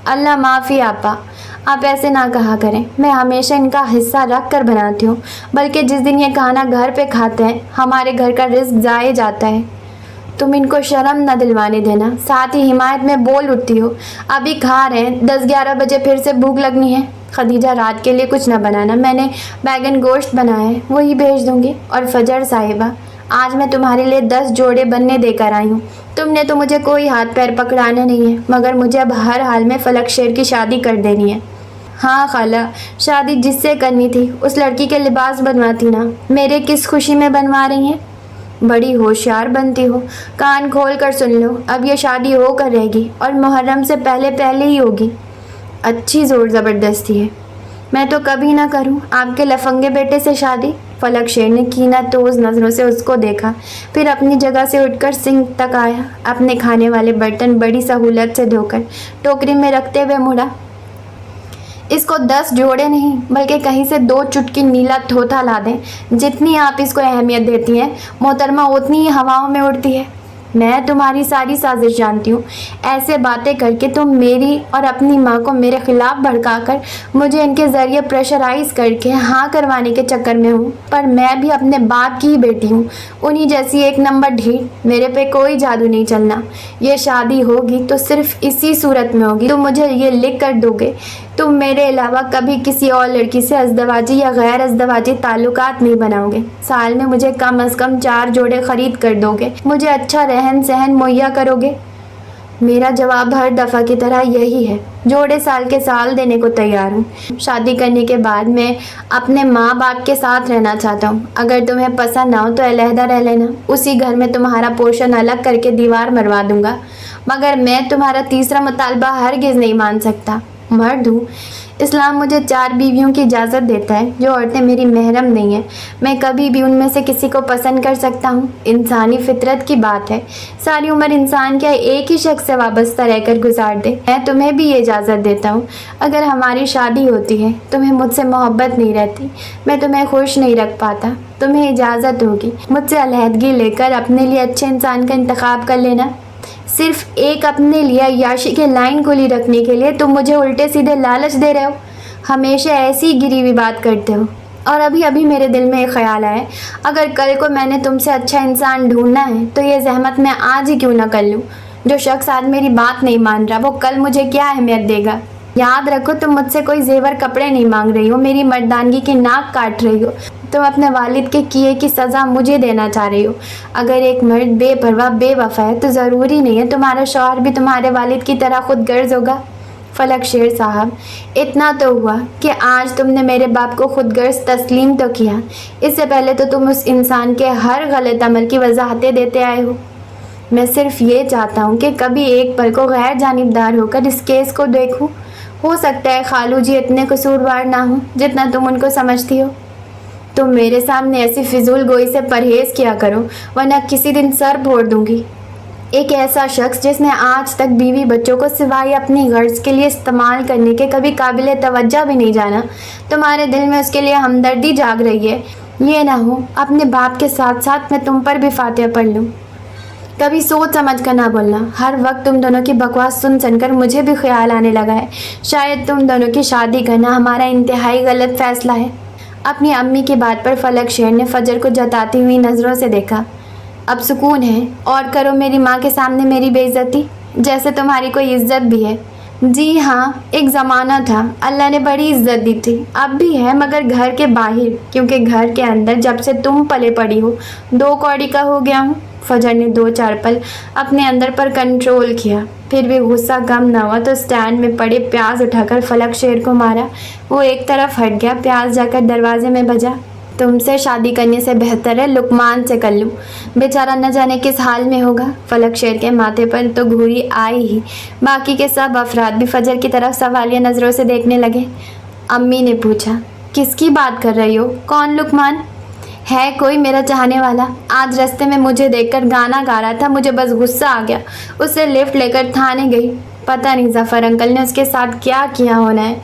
اللہ معافی آپا، آپ ایسے نہ کہا کریں، میں ہمیشہ ان کا حصہ رکھ کر بناتی ہوں، بلکہ جس دن یہ کھانا گھر پہ کھاتے ہیں ہمارے گھر کا رزق ضائع جاتا ہے۔ تم ان کو شرم نہ دلوانے دینا۔ ساتھ ہی حمایت میں بول اٹھتی ہو، ابھی کھا رہے ہیں، 10-11 بجے پھر سے بھوک لگنی ہے۔ خدیجہ رات کے لیے کچھ نہ بنانا، میں نے بیگن گوشت بنایا ہے، وہی بھیج دوں گی۔ اور فجر صاحبہ، آج میں تمہارے لیے 10 جوڑے بننے دے کر آئی ہوں. تم نے تو مجھے کوئی ہاتھ پیر پکڑانا نہیں ہے، مگر مجھے اب ہر حال میں فلک شیر کی شادی کر دینی ہے. ہاں خالہ، شادی جس سے کرنی تھی اس لڑکی کے لباس بنواتی نا، میرے کس خوشی میں بنوا رہی ہیں؟ بڑی ہوشیار بنتی ہو، کان کھول کر سن لو، اب یہ شادی ہو کر رہے گی اور محرم سے پہلے ہی ہوگی. اچھی زور زبردستی ہے. میں تو کبھی نہ کروں آپ کے لفنگے بیٹے سے شادی. فلک شیر نے کینہ توز نظروں سے اس کو دیکھا، پھر اپنی جگہ سے اٹھ کر سنک تک آیا، اپنے کھانے والے برتن بڑی سہولت سے دھو کر ٹوکری میں رکھتے ہوئے مڑا. اس کو 10 جوڑے نہیں بلکہ کہیں سے 2 چٹکی نیلا دھوتا لا دیں. جتنی آپ اس کو اہمیت دیتی ہیں محترمہ اتنی ہی ہواؤں میں اڑتی ہے. میں تمہاری ساری سازش جانتی ہوں. ایسے باتیں کر کے تم میری اور اپنی ماں کو میرے خلاف بھڑکا کر مجھے ان کے ذریعے پریشرائز کر کے ہاں کروانے کے چکر میں ہوں. پر میں بھی اپنے باپ کی ہی بیٹی ہوں، انہی جیسی ایک نمبر ڈھیٹ. میرے پہ کوئی جادو نہیں چلنا. یہ شادی ہوگی تو صرف اسی صورت میں ہوگی. تم مجھے یہ لکھ کر دو گے تم میرے علاوہ کبھی کسی اور لڑکی سے ازدواجی یا غیر ازدواجی تعلقات نہیں بناؤ گے. سال میں مجھے کم از کم 4 جوڑے خرید کر دو گے. مجھے اچھا رہن سہن مہیا کرو گے. میرا جواب ہر دفعہ کی طرح یہی ہے، جوڑے سال کے سال دینے کو تیار ہوں. شادی کرنے کے بعد میں اپنے ماں باپ کے ساتھ رہنا چاہتا ہوں. اگر تمہیں پسند نہ ہو تو علیحدہ رہ لینا. اسی گھر میں تمہارا پورشن الگ کر کے دیوار مروا دوں گا. مگر میں تمہارا تیسرا مطالبہ ہرگز نہیں مان سکتا. مرد ہوں. اسلام مجھے 4 بیویوں کی اجازت دیتا ہے جو عورتیں میری محرم نہیں ہیں. میں کبھی بھی ان میں سے کسی کو پسند کر سکتا ہوں. انسانی فطرت کی بات ہے. ساری عمر انسان کیا ایک ہی شخص سے وابستہ رہ کر گزار دے؟ میں تمہیں بھی یہ اجازت دیتا ہوں. اگر ہماری شادی ہوتی ہے تمہیں مجھ سے محبت نہیں رہتی، میں تمہیں خوش نہیں رکھ پاتا. تمہیں اجازت ہوگی مجھ سے علیحدگی لے کر اپنے لیے اچھے انسان کا انتخاب کر لینا. صرف ایک اپنے لیے عیاشی کے لائن کھلی رکھنے کے لیے تم مجھے الٹے سیدھے لالچ دے رہے ہو. ہمیشہ ایسی گری ہوئی بات کرتے ہو. اور ابھی میرے دل میں ایک خیال آیا، اگر کل کو میں نے تم سے اچھا انسان ڈھونڈنا ہے تو یہ زحمت میں آج ہی کیوں نہ کر لوں. جو شخص آج میری بات نہیں مان رہا وہ کل مجھے کیا اہمیت دے گا؟ یاد رکھو تم مجھ سے کوئی زیور کپڑے نہیں مانگ رہی ہو، میری مردانگی کی ناک کاٹ رہی ہو. تم اپنے والد کے کیے کی سزا مجھے دینا چاہ رہی ہو. اگر ایک مرد بے پرواہ بے وفا ہے تو ضروری نہیں ہے تمہارا شوہر بھی تمہارے والد کی طرح خود غرض ہوگا. فلک شیر صاحب، اتنا تو ہوا کہ آج تم نے میرے باپ کو خود غرض تسلیم تو کیا. اس سے پہلے تو تم اس انسان کے ہر غلط عمل کی وضاحتیں دیتے آئے ہو. میں صرف یہ چاہتا ہوں کہ کبھی ایک پل کو غیر جانبدار ہو کر اس کیس کو دیکھوں. ہو سکتا ہے خالو جی اتنے قصوروار نہ ہوں جتنا تم ان کو سمجھتی ہو. تم میرے سامنے ایسی فضول گوئی سے پرہیز کیا کرو ورنہ کسی دن سر پھوڑ دوں گی. ایک ایسا شخص جس نے آج تک بیوی بچوں کو سوائے اپنی غرض کے لیے استعمال کرنے کے کبھی قابل توجہ بھی نہیں جانا، تمہارے دل میں اس کے لیے ہمدردی جاگ رہی ہے. یہ نہ ہو اپنے باپ کے ساتھ ساتھ میں تم پر بھی فاتحہ پڑھ لوں. کبھی سوچ سمجھ کر نہ بولنا. ہر وقت تم دونوں کی بکواس سن کر مجھے بھی خیال آنے لگا ہے شاید تم دونوں کی شادی کرنا ہمارا انتہائی غلط فیصلہ ہے. اپنی امی کی بات پر فلک شیر نے فجر کو جتاتی ہوئی نظروں سے دیکھا. اب سکون ہے اور کرو میری ماں کے سامنے میری بے عزتی، جیسے تمہاری کوئی عزت بھی ہے. جی ہاں، ایک زمانہ تھا اللہ نے بڑی عزت دی تھی، اب بھی ہے مگر گھر کے باہر، کیونکہ گھر کے اندر جب سے تم پلے پڑی ہو 2 کوڑی کا ہو گیا ہوں. فجر نے 2-4 پل اپنے اندر پر کنٹرول کیا، پھر بھی غصہ کم نہ ہوا تو سٹینڈ میں پڑے پیاز اٹھا کر فلک شیر کو مارا. وہ ایک طرف ہٹ گیا، پیاز جا کر دروازے میں بجا. تم سے شادی کرنے سے بہتر ہے لقمان سے کر لوں، بیچارہ نہ جانے کس حال میں ہوگا. فلک شیر کے ماتھے پر تو گھوری آئی ہی. باقی کے سب افراد بھی فجر کی طرف سوالیہ نظروں سے دیکھنے لگے. امی نے پوچھا، کس کی بات کر رہی ہو؟ کون لقمان؟ ہے کوئی میرا چاہنے والا. آج رستے میں مجھے دیکھ کر گانا گا رہا تھا، مجھے بس غصہ آ گیا، اس سے لفٹ لے کر تھانے گئی. پتہ نہیں ظفر انکل نے اس کے ساتھ کیا کیا ہونا ہے.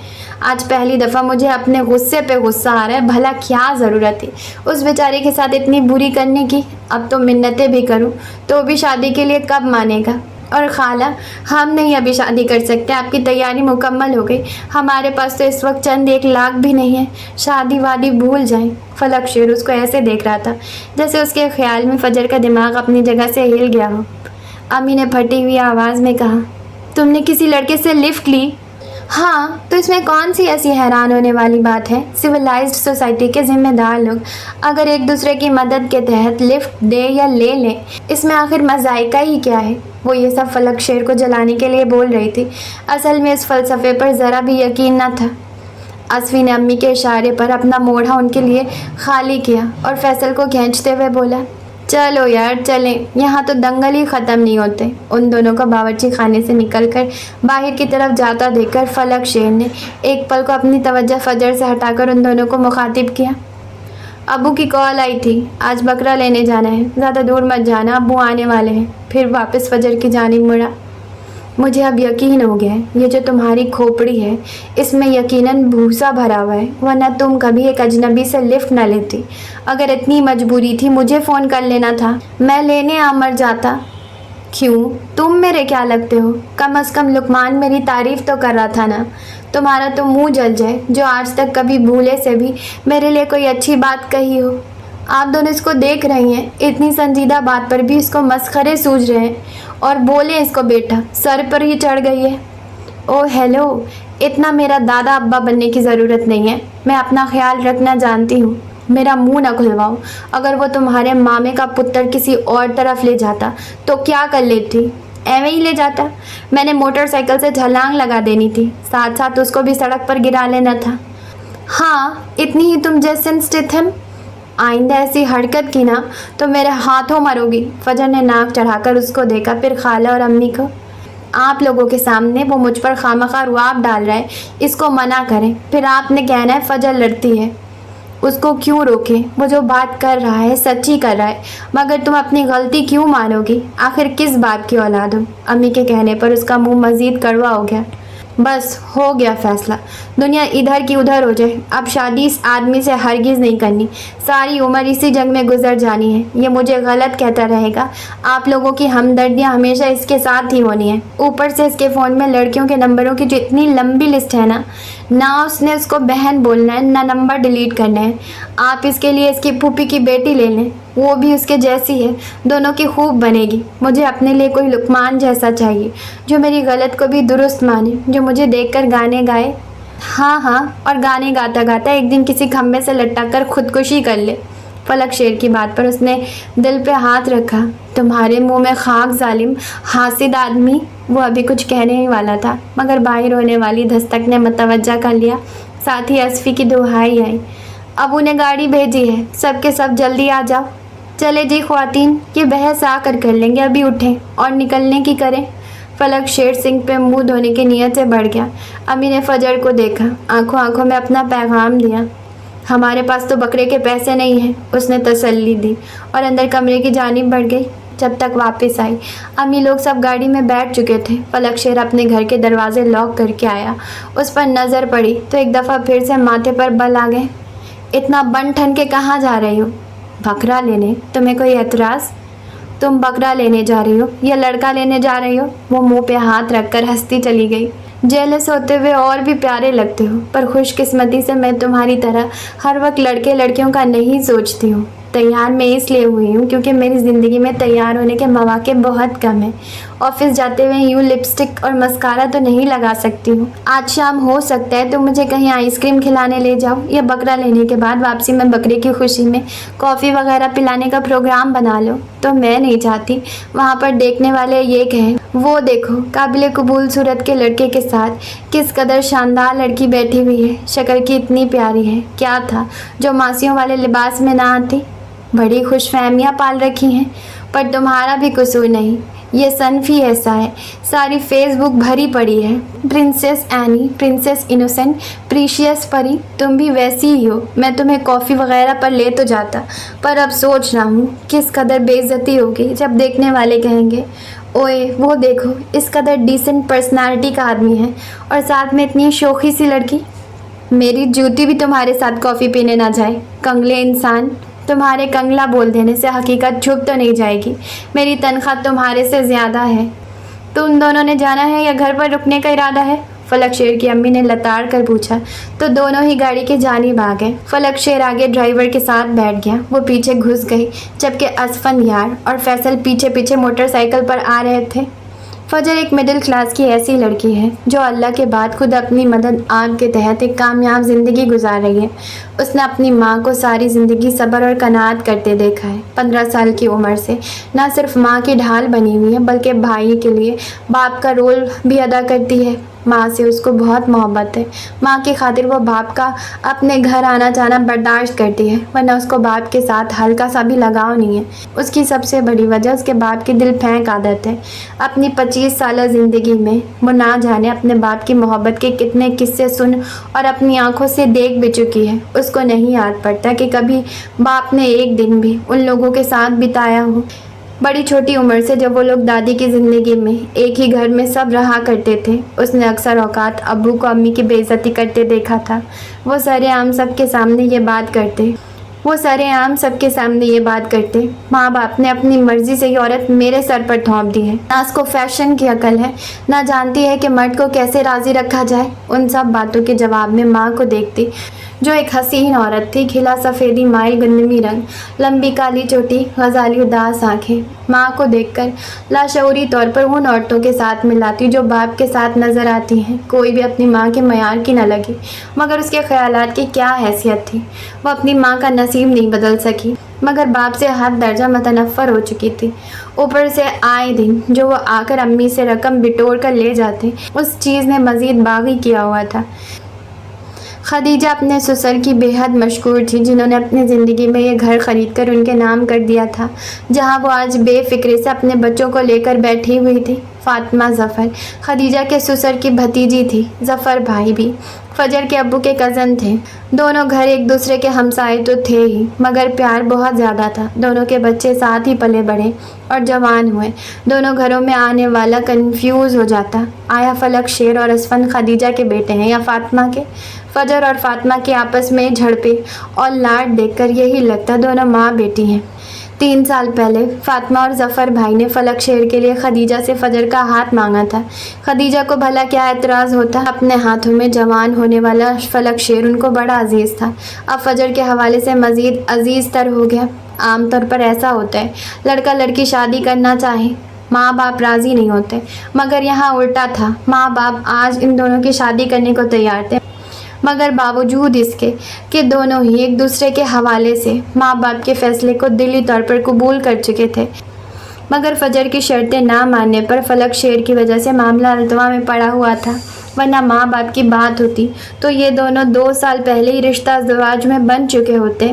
آج پہلی دفعہ مجھے اپنے غصے پہ غصہ آ رہا ہے. بھلا کیا ضرورت تھی اس بیچارے کے ساتھ اتنی بری کرنے کی؟ اب تو منتیں بھی کروں تو بھی شادی کے لیے کب مانے گا؟ اور خالہ، ہم نہیں ابھی شادی کر سکتے، آپ کی تیاری مکمل ہو گئی، ہمارے پاس تو اس وقت چند 1 لاکھ بھی نہیں ہے، شادی وادی بھول جائیں. فلک شیر اس کو ایسے دیکھ رہا تھا جیسے اس کے خیال میں فجر کا دماغ اپنی جگہ سے ہل گیا ہو. امی نے پھٹی ہوئی آواز میں کہا، تم نے کسی لڑکے سے لفٹ لی؟ हाँ, तो इसमें कौन सी ऐसी हैरान होने वाली बात है। सिविलाइज्ड सोसाइटी के जिम्मेदार लोग अगर एक दूसरे की मदद के तहत लिफ्ट दे या ले लें, इसमें आखिर मज़ाइका ही क्या है। वो ये सब फलक शेर को जलाने के लिए बोल रही थी। असल में इस फ़लसफ़े पर ज़रा भी यकीन न था। असफी ने अम्मी के इशारे पर अपना मोढ़ा उनके लिए खाली किया और फैसल को खींचते हुए बोला, चलो यार चलें, यहाँ तो दंगल ही ख़त्म नहीं होते। उन दोनों को बावर्ची खाने से निकलकर बाहर की तरफ जाता देखकर फलक शेर ने एक पल को अपनी तवज्जो फजर से हटाकर उन दोनों को मुखातिब किया। अबू की कॉल आई थी, आज बकरा लेने जाना है, ज़्यादा दूर मत जाना, अबू आने वाले हैं। फिर वापस फजर की जानिब मुड़ा। मुझे अब यकीन हो गया है, ये जो तुम्हारी खोपड़ी है इसमें यकीनन भूसा भरा हुआ है, वरना तुम कभी एक अजनबी से लिफ्ट न लेती। अगर इतनी मजबूरी थी मुझे फ़ोन कर लेना था, मैं लेने आ मर जाता। क्यों, तुम मेरे क्या लगते हो? कम अज़ कम लुकमान मेरी तारीफ़ तो कर रहा था ना। तुम्हारा तो मुंह जल जाए जो आज तक कभी भूले से भी मेरे लिए कोई अच्छी बात कही हो। आप दोनों इसको देख रही हैं, इतनी संजीदा बात पर भी इसको मस्खरे सूझ रहे हैं और बोले इसको बेटा, सर पर ही चढ़ गई है। ओह हेलो, इतना मेरा दादा अब्बा बनने की ज़रूरत नहीं है, मैं अपना ख्याल रखना जानती हूँ। मेरा मुंह न खुलवाओ। अगर वो तुम्हारे मामे का पुत्र किसी और तरफ ले जाता तो क्या कर लेती? एवं ही ले जाता। मैंने मोटरसाइकिल से छलांग लगा देनी थी, साथ साथ उसको भी सड़क पर गिरा लेना था। हाँ, इतनी ही तुम जैसन स्थितम। आइंदा ऐसी हरकत की ना तो मेरे हाथों मरोगी। फजर ने नाक चढ़ाकर उसको देखा, फिर खाला और अम्मी को। आप लोगों के सामने वो मुझ पर खामखा रुआब डाल रहा है, इसको मना करें। फिर आपने कहना है फजर लड़ती है, उसको क्यों रोकें? वो जो बात कर रहा है सच्ची कर रहा है, मगर तुम अपनी गलती क्यों मानोगी? आखिर किस बाप की औलाद हो? अम्मी के कहने पर उसका मुंह मज़ीद कड़वा हो गया। बस हो गया फैसला, दुनिया इधर की उधर हो जाए। अब शादी इस आदमी से हरगिज़ नहीं करनी, सारी उम्र इसी जंग में गुजर जानी है। ये मुझे गलत कहता रहेगा। आप लोगों की हमदर्दियाँ हमेशा इसके साथ ही होनी है। ऊपर से इसके फ़ोन में लड़कियों के नंबरों की जो इतनी लंबी लिस्ट है ना उसने उसको बहन बोलना है, ना नंबर डिलीट करना है। आप इसके लिए इसकी फूफी की बेटी ले लें, वो भी उसके जैसी है, दोनों की खूब बनेगी। मुझे अपने लिए कोई लुकमान जैसा चाहिए जो मेरी गलत को भी दुरुस्त माने, जो मुझे देखकर गाने गाए। हाँ, और गाने गाता गाता एक दिन किसी खम्भे से लटक कर खुदकुशी कर ले। फलक शेर की बात पर उसने दिल पे हाथ रखा। तुम्हारे मुंह में खाक जालिम हासिद आदमी। वो अभी कुछ कहने ही वाला था, मगर बाहर होने वाली दस्तक ने मतवज्जा कर लिया। साथ ही असफ़ी की दुहाई आई, अब उन्हें गाड़ी भेजी है, सबके सब जल्दी आ जाओ। चले जी ख्वातीन, ये बहस आकर कर लेंगे, अभी उठें और निकलने की करें। फलक शेर सिंह पे मुंह धोने की नीयत से बढ़ गया। अम्मी ने फजर को देखा, आंखों आंखों में अपना पैगाम दिया। हमारे पास तो बकरे के पैसे नहीं हैं, उसने तसल्ली दी और अंदर कमरे की जानिब बढ़ गई। जब तक वापस आई, अम्मी लोग सब गाड़ी में बैठ चुके थे। फलक शेर अपने घर के दरवाजे लॉक करके आया। उस पर नज़र पड़ी तो एक दफ़ा फिर से माथे पर बल आ गए। इतना बन ठन के कहाँ जा रही हो? बकरा लेने। तुम्हें कोई एतराज़? तुम बकरा लेने जा रही हो या लड़का लेने जा रही हो? वो मुंह पे हाथ रखकर हंसती चली गई। जेलस होते हुए और भी प्यारे लगते हो, पर खुशकिस्मती से मैं तुम्हारी तरह हर वक्त लड़के लड़कियों का नहीं सोचती हूँ। तैयार मैं इसलिए हुई हूँ क्योंकि मेरी ज़िंदगी में तैयार होने के मौके बहुत कम हैं। ऑफिस जाते हुए यूँ लिपस्टिक और मस्कारा तो नहीं लगा सकती हूँ। आज शाम हो सकता है तो मुझे कहीं आइसक्रीम खिलाने ले जाओ, या बकरा लेने के बाद वापसी में बकरे की खुशी में कॉफ़ी वगैरह पिलाने का प्रोग्राम बना लो। तो मैं नहीं चाहती वहाँ पर देखने वाले ये कहें, वो देखो काबिल कबूल सूरत के लड़के के साथ किस कदर शानदार लड़की बैठी हुई है, शक्ल की इतनी प्यारी है। क्या था जो मासियों वाले लिबास में ना आती। बड़ी खुशफहमियाँ पाल रखी हैं, पर तुम्हारा भी कसूर नहीं। ये सनफी ऐसा है, सारी फेसबुक भरी पड़ी है। Princess any, princess innocent, precious परी, तुम भी वैसी ही हो। मैं तुम्हें कॉफ़ी वगैरह पर ले तो जाता, पर अब सोच रहा हूँ किस कदर बेइज्जती होगी जब देखने वाले कहेंगे, ओए वो देखो इस कदर डिसेंट पर्सनालिटी का आदमी है और साथ में इतनी शोखी सी लड़की। मेरी जूती भी तुम्हारे साथ कॉफ़ी पीने ना जाए, कंगले इंसान। तुम्हारे कंगला बोल देने से हकीकत छुप तो नहीं जाएगी। मेरी तनख्वाह तुम्हारे से ज़्यादा है। तुम दोनों ने जाना है या घर पर रुकने का इरादा है? फलक शेर की अम्मी ने लताड़ कर पूछा तो दोनों ही गाड़ी के जानिब आ गए। फलक शेर आगे ड्राइवर के साथ बैठ गया, वो पीछे घुस गई, जबकि असफन यार और फैसल पीछे पीछे मोटरसाइकिल पर आ रहे थे। فجر ایک مڈل کلاس کی ایسی لڑکی ہے جو اللہ کے بعد خود اپنی مدد آپ کے تحت ایک کامیاب زندگی گزار رہی ہے۔ اس نے اپنی ماں کو ساری زندگی صبر اور قناعت کرتے دیکھا ہے۔ 15 سال کی عمر سے نہ صرف ماں کی ڈھال بنی ہوئی ہے بلکہ بھائی کے لیے باپ کا رول بھی ادا کرتی ہے۔ ماں سے اس کو بہت محبت ہے۔ ماں کی خاطر وہ باپ کا اپنے گھر آنا جانا برداشت کرتی ہے، ورنہ اس کو باپ کے ساتھ ہلکا سا بھی لگاؤ نہیں ہے۔ اس کی سب سے بڑی وجہ اس کے باپ کی دل پھینک عادت ہے۔ اپنی 25 سالہ زندگی میں وہ نہ جانے اپنے باپ کی محبت کے کتنے قصے سن اور اپنی آنکھوں سے دیکھ بھی چکی ہے۔ اس کو نہیں یاد پڑتا کہ کبھی باپ نے ایک دن بھی ان لوگوں کے ساتھ بتایا ہو۔ بڑی چھوٹی عمر سے جب وہ لوگ دادی کی زندگی میں ایک ہی گھر میں سب رہا کرتے تھے، اس نے اکثر اوقات ابو کو امی کی بے عزتی کرتے دیکھا تھا۔ وہ سر عام سب کے سامنے یہ بات کرتے، ماں باپ نے اپنی مرضی سے یہ عورت میرے سر پر تھوپ دی ہے، نہ اس کو فیشن کی عقل ہے، نہ جانتی ہے کہ مرد کو کیسے راضی رکھا جائے۔ ان سب باتوں کے جواب میں ماں کو دیکھتی جو ایک حسین عورت تھی، کھلا سفیدی مائل گندمی رنگ، لمبی کالی چوٹی، غزالی اداس آنکھیں۔ ماں کو دیکھ کر لاشعوری طور پر ان عورتوں کے ساتھ ملاتی جو باپ کے ساتھ نظر آتی ہیں۔ کوئی بھی اپنی ماں کے معیار کی نہ لگی، مگر اس کے خیالات کی کیا حیثیت تھی۔ وہ اپنی ماں کا نصیب نہیں بدل سکی، مگر باپ سے حد درجہ متنفر ہو چکی تھی۔ اوپر سے آئے دن جو وہ آ کر امی سے رقم بٹور کر لے جاتے، اس چیز نے مزید باغی کیا ہوا تھا۔ خدیجہ اپنے سسر کی بے حد مشکور تھی، جنہوں نے اپنی زندگی میں یہ گھر خرید کر ان کے نام کر دیا تھا، جہاں وہ آج بے فکری سے اپنے بچوں کو لے کر بیٹھی ہوئی تھی۔ فاطمہ ظفر خدیجہ کے سسر کی بھتیجی تھی۔ ظفر بھائی بھی فجر کے ابو کے کزن تھے۔ دونوں گھر ایک دوسرے کے ہمسائے تو تھے ہی، مگر پیار بہت زیادہ تھا۔ دونوں کے بچے ساتھ ہی پلے بڑھے اور جوان ہوئے۔ دونوں گھروں میں آنے والا کنفیوز ہو جاتا، آیا فلک شیر اور اسفن خدیجہ کے بیٹے ہیں یا فاطمہ کے؟ فجر اور فاطمہ کی آپس میں جھڑپیں اور لاڈ دیکھ کر یہی لگتا دونوں ماں بیٹی ہیں۔ 3 سال پہلے فاطمہ اور ظفر بھائی نے فلک شیر کے لیے خدیجہ سے فجر کا ہاتھ مانگا تھا۔ خدیجہ کو بھلا کیا اعتراض ہوتا، اپنے ہاتھوں میں جوان ہونے والا فلک شیر ان کو بڑا عزیز تھا، اب فجر کے حوالے سے مزید عزیز تر ہو گیا۔ عام طور پر ایسا ہوتا ہے، لڑکا لڑکی شادی کرنا چاہے، ماں باپ راضی نہیں ہوتے، مگر یہاں الٹا تھا۔ ماں باپ آج ان دونوں کی شادی کرنے کو تیار تھے، مگر باوجود اس کے کہ دونوں ہی ایک دوسرے کے حوالے سے ماں باپ کے فیصلے کو دلی طور پر قبول کر چکے تھے، مگر فجر کی شرطیں نہ ماننے پر فلک شیر کی وجہ سے معاملہ التوا میں پڑا ہوا تھا۔ ورنہ ماں باپ کی بات ہوتی تو یہ دونوں 2 سال پہلے ہی رشتہ ازدواج میں بن چکے ہوتے۔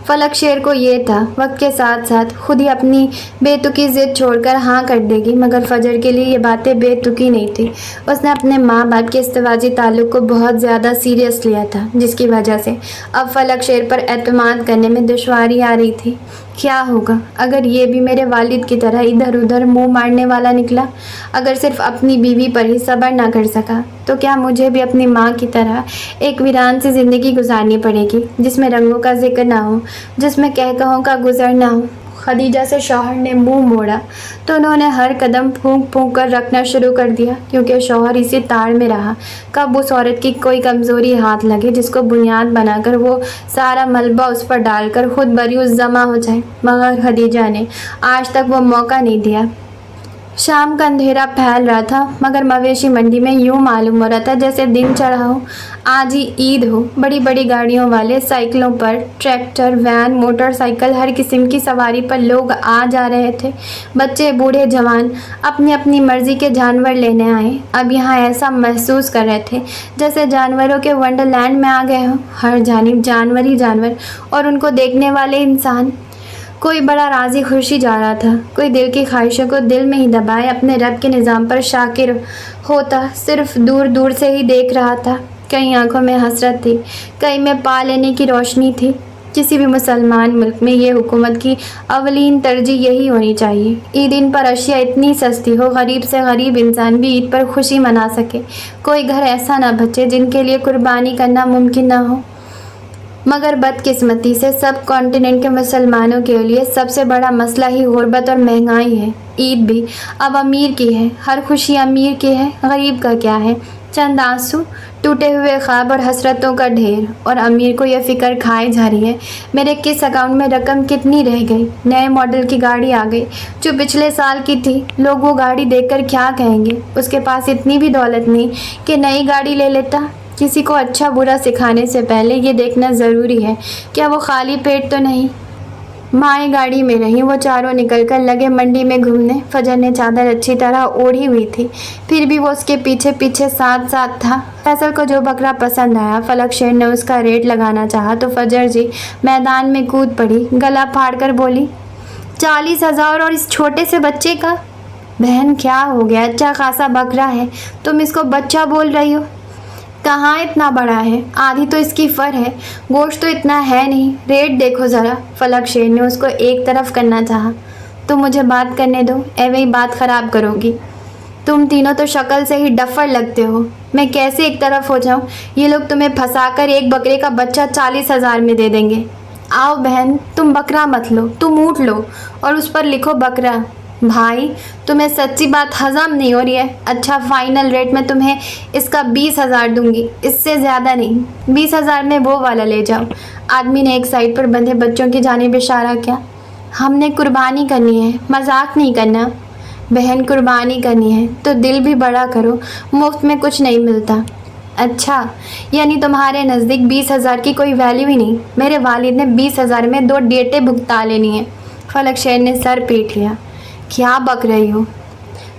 فلک شیر کو یہ تھا وقت کے ساتھ ساتھ خود ہی اپنی بے تکی ضد چھوڑ کر ہاں کر دے گی، مگر فجر کے لیے یہ باتیں بے تکی نہیں تھی۔ اس نے اپنے ماں باپ کے ازدواجی تعلق کو بہت زیادہ سیریس لیا تھا، جس کی وجہ سے اب فلک شیر پر اعتماد کرنے میں دشواری آ رہی تھی۔ کیا ہوگا اگر یہ بھی میرے والد کی طرح ادھر ادھر منہ مارنے والا نکلا؟ اگر صرف اپنی بیوی پر ہی صبر نہ کر سکا تو کیا مجھے بھی اپنی ماں کی طرح ایک ویران سی زندگی گزارنی پڑے گی، جس میں رنگوں کا ذکر نہ ہو، جس میں کہکہوں کا گزر نہ ہو؟ خدیجہ سے شوہر نے منہ موڑا تو انہوں نے ہر قدم پھونک پھونک کر رکھنا شروع کر دیا، کیونکہ شوہر اسی تاڑ میں رہا کب اس عورت کی کوئی کمزوری ہاتھ لگے جس کو بنیاد بنا کر وہ سارا ملبہ اس پر ڈال کر خود بریوس جمع ہو جائے، مگر خدیجہ نے آج تک وہ موقع نہیں دیا۔ شام کا اندھیرا پھیل رہا تھا، مگر مویشی منڈی میں یوں معلوم ہو رہا تھا جیسے دن چڑھا ہو، آج ہی عید ہو۔ بڑی بڑی گاڑیوں والے سائیکلوں پر، ٹریکٹر، وین، موٹر سائیکل، ہر قسم کی سواری پر لوگ آ جا رہے تھے، بچے، بوڑھے، جوان، اپنی اپنی مرضی کے جانور لینے آئے۔ اب یہاں ایسا محسوس کر رہے تھے جیسے جانوروں کے ونڈر لینڈ میں آ گئے ہوں، ہر جانب جانور ہی جانور اور ان کو دیکھنے والے انسان۔ کوئی بڑا راضی خوشی جا رہا تھا، کوئی دل کی خواہشوں کو دل میں ہی دبائے اپنے رب کے نظام پر شاکر ہوتا صرف دور دور سے ہی دیکھ رہا تھا۔ کئی آنکھوں میں حسرت تھی، کئی میں پا لینے کی روشنی تھی۔ کسی بھی مسلمان ملک میں یہ حکومت کی اولین ترجیح یہی ہونی چاہیے، عید ان پر اشیاء اتنی سستی ہو، غریب سے غریب انسان بھی عید پر خوشی منا سکے، کوئی گھر ایسا نہ بچے جن کے لیے قربانی کرنا ممکن نہ ہو۔ مگر بدقسمتی سے سب کانٹیننٹ کے مسلمانوں کے لیے سب سے بڑا مسئلہ ہی غربت اور مہنگائی ہے۔ عید بھی اب امیر کی ہے، ہر خوشی امیر کی ہے، غریب کا کیا ہے؟ चंद आंसू, टूटे हुए ख्वाब और हसरतों का ढेर। और अमीर को यह फ़िक्र खाए जा रही है मेरे किस अकाउंट में रकम कितनी रह गई। नए मॉडल की गाड़ी आ गई जो पिछले साल की थी। लोग वो गाड़ी देखकर क्या कहेंगे। उसके पास इतनी भी दौलत नहीं कि नई गाड़ी ले लेता। किसी को अच्छा बुरा सिखाने से पहले ये देखना ज़रूरी है क्या वो खाली पेट तो नहीं। माएँ गाड़ी में रहीं। वो चारों निकलकर लगे मंडी में घूमने। फजर ने चादर अच्छी तरह ओढ़ी हुई थी, फिर भी वो उसके पीछे पीछे साथ साथ था। फैसल को जो बकरा पसंद आया, फलक शेर ने उसका रेट लगाना चाहा तो फजर जी मैदान में कूद पड़ी। गला फाड़ कर बोली, 40,000 और इस छोटे से बच्चे का। बहन क्या हो गया, अच्छा खासा बकरा है, तुम इसको बच्चा बोल रही हो। कहाँ इतना बड़ा है, आधी तो इसकी फर है, गोश्त तो इतना है नहीं। रेट देखो ज़रा। फलक शेर ने उसको एक तरफ करना चाहा। तुम मुझे बात करने दो, एवं ही बात ख़राब करोगी। तुम तीनों तो शक्ल से ही डफर लगते हो। मैं कैसे एक तरफ हो जाऊँ। ये लोग तुम्हें फंसाकर एक बकरे का बच्चा 40,000 में दे देंगे। आओ बहन, तुम बकरा मत लो, तुम ऊँट लो और उस पर लिखो बकरा। भाई तुम्हें सच्ची बात हजम नहीं हो रही है। अच्छा फाइनल रेट में तुम्हें इसका 20,000 दूंगी, इससे ज़्यादा नहीं। 20,000 में वो वाला ले जाओ। आदमी ने एक साइड पर बंधे बच्चों की जानिब इशारा किया। हमने कुर्बानी करनी है, मजाक नहीं करना। बहन कुर्बानी करनी है तो दिल भी बड़ा करो, मुफ्त में कुछ नहीं मिलता। अच्छा यानी तुम्हारे नज़दीक 20,000 की कोई वैल्यू ही नहीं। मेरे वालिद ने 20,000 में 2 डेटें भुगता लेनी है। फलक शेर ने सर पीट लिया। क्या बक रही हो,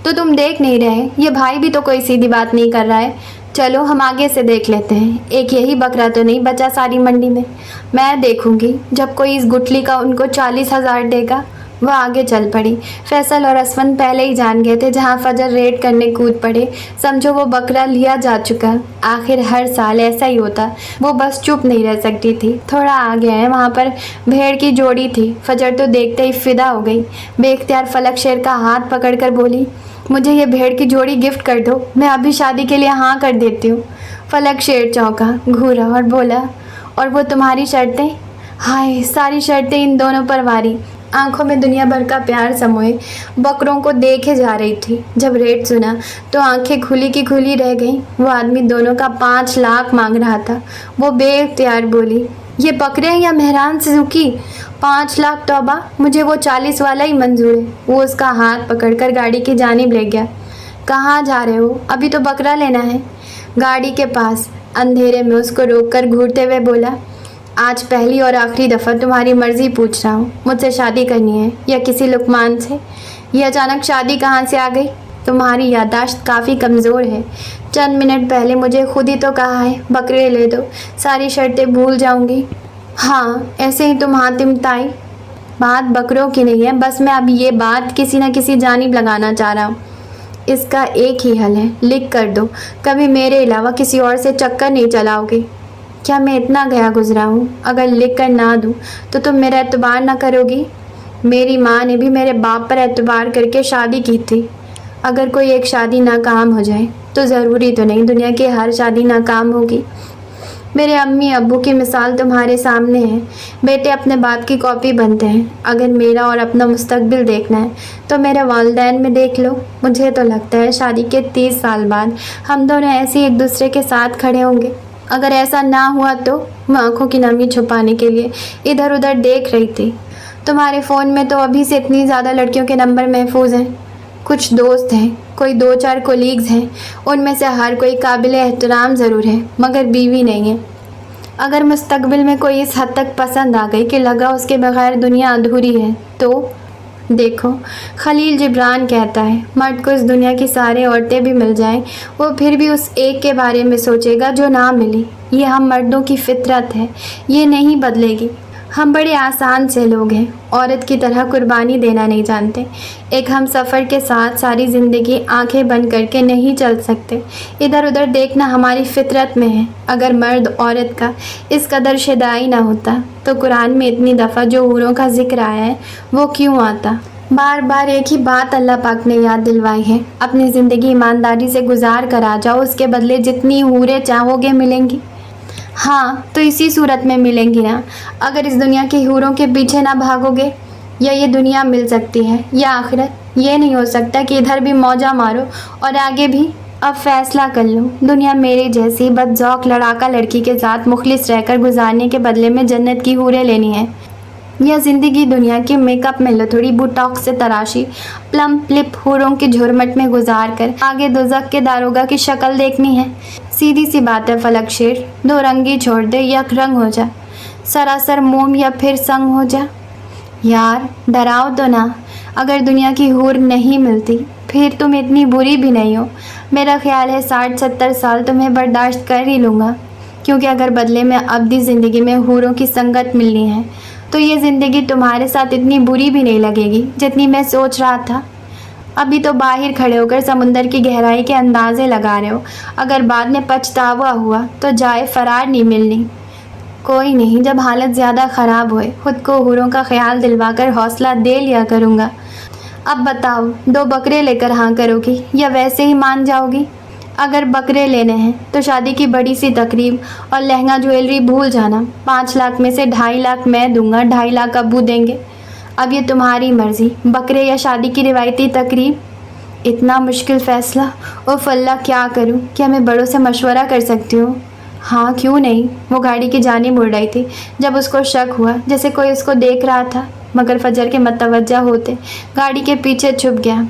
तो तुम देख नहीं रहे, ये भाई भी तो कोई सीधी बात नहीं कर रहा है। चलो हम आगे से देख लेते हैं। एक यही बकरा तो नहीं बचा सारी मंडी में। मैं देखूंगी जब कोई इस गुठली का उनको 40,000 देगा। वह आगे चल पड़ी। फैसल और असफन पहले ही जान गए थे जहां फजर रेड करने कूद पड़े, समझो वो बकरा लिया जा चुका। आखिर हर साल ऐसा ही होता। वो बस चुप नहीं रह सकती थी। थोड़ा आगे है, वहाँ पर भेड़ की जोड़ी थी। फजर तो देखते ही फिदा हो गई। बेख्तियार फलक शेर का हाथ पकड़कर बोली, मुझे ये भेड़ की जोड़ी गिफ्ट कर दो, मैं अभी शादी के लिए हाँ कर देती हूँ। फलक शेर चौंका, घूरा और बोला, और वो तुम्हारी शर्तें? हाय, सारी शर्तें इन दोनों पर वारी। आंखों में दुनिया भर का प्यार समोए बकरों को देखे जा रही थी। जब रेट सुना तो आंखें खुली की खुली रह गईं। वो आदमी दोनों का 5 लाख मांग रहा था। वो बेख्तियार बोली, ये बकरे हैं या मेहरान सुजुकी? 5 लाख तौबा, मुझे वो 40 वाला ही मंजूर है। वो उसका हाथ पकड़कर गाड़ी की जानिब ले गया। कहाँ जा रहे हो? अभी तो बकरा लेना है। गाड़ी के पास अंधेरे में उसको रोककर घूरते हुए बोला, आज पहली और आखिरी दफ़ा तुम्हारी मर्ज़ी पूछ रहा हूँ, मुझसे शादी करनी है या किसी लुकमान से? ये अचानक शादी कहाँ से आ गई? तुम्हारी याददाश्त काफ़ी कमज़ोर है। चंद मिनट पहले मुझे खुद ही तो कहा है बकरे ले दो, सारी शर्तें भूल जाऊँगी। हाँ, ऐसे ही तुम हातिम ताई। बात बकरों की नहीं है, बस मैं अब ये बात किसी न किसी जानिब लगाना चाह रहा हूँ। इसका एक ही हल है, लिख कर दो। कभी मेरे अलावा किसी और से चक्कर नहीं चलाओगे। क्या मैं इतना गया गुजरा हूँ? अगर लिख कर ना दूँ तो तुम मेरा एतबार ना करोगी? मेरी माँ ने भी मेरे बाप पर एतबार करके शादी की थी। अगर कोई एक शादी नाकाम हो जाए तो ज़रूरी तो नहीं दुनिया की हर शादी नाकाम होगी। मेरे अम्मी अब्बू की मिसाल तुम्हारे सामने है। बेटे अपने बाप की कॉपी बनते हैं। अगर मेरा और अपना मुस्तकबिल देखना है तो मेरे वालिदैन में देख लो। मुझे तो लगता है शादी के 30 साल बाद हम दोनों ऐसे ही एक दूसरे के साथ खड़े होंगे। अगर ऐसा ना हुआ तो? मैं आंखों की नमी छुपाने के लिए इधर उधर देख रही थी। तुम्हारे फ़ोन में तो अभी से इतनी ज़्यादा लड़कियों के नंबर महफूज हैं। कुछ दोस्त हैं, कोई 2-4 कोलीग्स हैं, उनमें से हर कोई काबिल एहतराम ज़रूर है मगर बीवी नहीं है। अगर मुस्तकबिल में कोई इस हद तक पसंद आ गई कि लगा उसके बगैर दुनिया अधूरी है तो? देखो, खलील जिब्रान कहता है, मर्द को इस दुनिया की सारी औरतें भी मिल जाएं, वो फिर भी उस एक के बारे में सोचेगा जो ना मिली। ये हम मर्दों की फितरत है, ये नहीं बदलेगी। हम बड़े आसान से लोग हैं, औरत की तरह कुर्बानी देना नहीं जानते। एक हम सफ़र के साथ सारी ज़िंदगी आंखें बंद करके नहीं चल सकते। इधर उधर देखना हमारी फितरत में है। अगर मर्द औरत का इस कदर शिदाई ना होता तो कुरान में इतनी दफ़ा जो हूरों का जिक्र आया है वो क्यों आता? बार बार एक ही बात अल्लाह पाक ने याद दिलवाई है, अपनी ज़िंदगी ईमानदारी से गुजार कर आ जाओ, उसके बदले जितनी हूरें चाहोगे मिलेंगी। हाँ, तो इसी सूरत में मिलेंगी ना, अगर इस दुनिया की हूरों के पीछे ना भागोगे। या ये दुनिया मिल सकती है या आखिरत। ये नहीं हो सकता कि इधर भी मौजा मारो और आगे भी। اب فیصلہ کر لو، دنیا میری جیسی بدذوق لڑاکا لڑکی کے ساتھ مخلص رہ کر گزارنے کے بدلے میں جنت کی حوریں لینی ہے، یا زندگی دنیا کے میک اپ میں لتھڑی بوٹاکس سے تراشی پلمپ لپ حوروں کی جھرمٹ میں گزار کر آگے دوزخ کے داروغہ کی شکل دیکھنی ہے؟ سیدھی سی بات ہے فلک شیر، دو رنگی چھوڑ دے، یک رنگ ہو جا، سراسر موم یا پھر سنگ ہو جا۔ یار ڈراؤ تو نہ، اگر دنیا کی حور نہیں ملتی پھر تم اتنی بری بھی نہیں ہو۔ میرا خیال ہے 60-70 سال تمہیں برداشت کر ہی لوں گا، کیونکہ اگر بدلے میں ابدی زندگی میں حوروں کی سنگت ملنی ہے تو یہ زندگی تمہارے ساتھ اتنی بری بھی نہیں لگے گی جتنی میں سوچ رہا تھا۔ ابھی تو باہر کھڑے ہو کر سمندر کی گہرائی کے اندازے لگا رہے ہو، اگر بعد میں پچھتاوا ہوا تو جائے فرار نہیں ملنی۔ کوئی نہیں، جب حالت زیادہ خراب ہوئے خود کو حوروں کا خیال دلوا کر حوصلہ دے لیا کروں گا۔ اب بتاؤ، 2 بکرے لے کر ہاں کرو گی یا ویسے ہی مان جاؤ گی؟ اگر بکرے لینے ہیں تو شادی کی بڑی سی تقریب اور لہنگا جویلری بھول جانا، 5 لاکھ میں سے 2.5 لاکھ میں دوں گا، 2.5 لاکھ ابو دیں گے۔ اب یہ تمہاری مرضی، بکرے یا شادی کی روایتی تقریب؟ اتنا مشکل فیصلہ؟ اوف اللہ، کیا کروں؟ کیا میں بڑوں سے مشورہ کر سکتی ہوں؟ ہاں کیوں نہیں؟ وہ گاڑی کی جانب مڑ رہی تھی جب اس کو شک ہوا جیسے کوئی اس کو دیکھ رہا تھا، مگر فجر کے متوجہ ہوتے گاڑی کے پیچھے چھپ گیا۔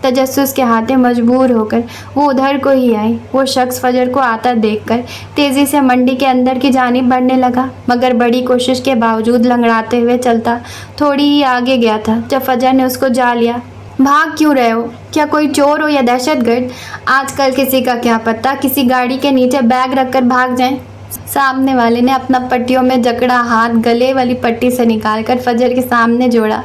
تجسس کے ہاتھیں مجبور ہو کر وہ ادھر کو ہی آئی۔ وہ شخص فجر کو آتا دیکھ کر تیزی سے منڈی کے اندر کی جانب بڑھنے لگا، مگر بڑی کوشش کے باوجود لنگڑاتے ہوئے چلتا تھوڑی ہی آگے گیا تھا جب فجر نے اس کو جا لیا۔ بھاگ کیوں رہے ہو؟ کیا کوئی چور ہو یا دہشت گرد؟ آج کل کسی کا کیا پتہ، کسی گاڑی کے نیچے بیگ رکھ کر بھاگ جائیں۔ سامنے والے نے اپنا پٹیوں میں جکڑا ہاتھ گلے والی پٹی سے نکال کر فجر کے سامنے جوڑا۔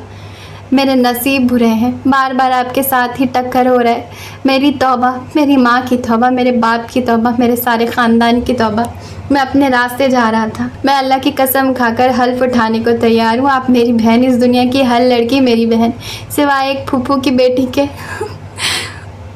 میرے نصیب برے ہیں، بار بار آپ کے ساتھ ہی ٹکر ہو رہا ہے۔ میری توبہ، میری ماں کی توبہ، میرے باپ کی توبہ، میرے سارے خاندان کی توبہ۔ میں اپنے راستے جا رہا تھا، میں اللہ کی قسم کھا کر حلف اٹھانے کو تیار ہوں، آپ میری بہن، اس دنیا کی ہر لڑکی میری بہن، سوائے ایک پھوپھو کی بیٹی کے۔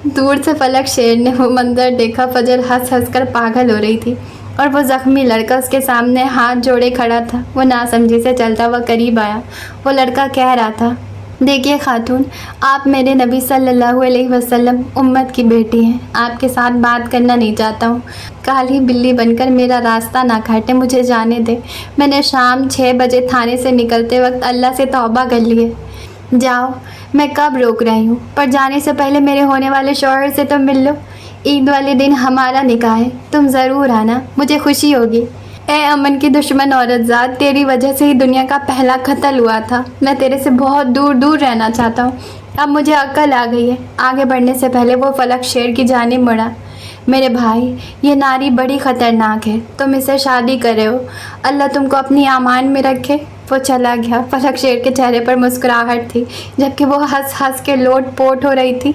دور سے فلک شیر نے وہ منظر دیکھا۔ فجر ہنس ہنس کر پاگل ہو رہی تھی اور وہ زخمی لڑکا اس کے سامنے ہاتھ جوڑے کھڑا تھا۔ وہ ناسمجھی سے چلتا ہوا قریب آیا۔ وہ لڑکا کہہ رہا تھا، دیکھیے خاتون، آپ میرے نبی صلی اللہ علیہ وسلم امت کی بیٹی ہیں، آپ کے ساتھ بات کرنا نہیں چاہتا ہوں، کالی بلی بن کر میرا راستہ نہ کاٹے، مجھے جانے دے۔ میں نے شام 6 بجے تھانے سے نکلتے وقت اللہ سے توبہ کر لی ہے۔ جاؤ، میں کب روک رہی ہوں، پر جانے سے پہلے میرے ہونے والے شوہر سے تو مل لو۔ عید والے دن ہمارا نکاح ہے، تم ضرور آنا، مجھے خوشی ہوگی۔ اے امن کی دشمن عورت ذات، تیری وجہ سے ہی دنیا کا پہلا قتل ہوا تھا، میں تیرے سے بہت دور دور رہنا چاہتا ہوں، اب مجھے عقل آ گئی ہے۔ آگے بڑھنے سے پہلے وہ فلک شیر کی جانب مڑا۔ میرے بھائی، یہ ناری بڑی خطرناک ہے، تم اسے شادی کر رہے ہو، اللہ تم کو اپنی امان میں رکھے۔ وہ چلا گیا۔ فلک شیر کے چہرے پر مسکراہٹ تھی جبکہ وہ ہنس ہنس کے لوٹ پوٹ ہو رہی تھی۔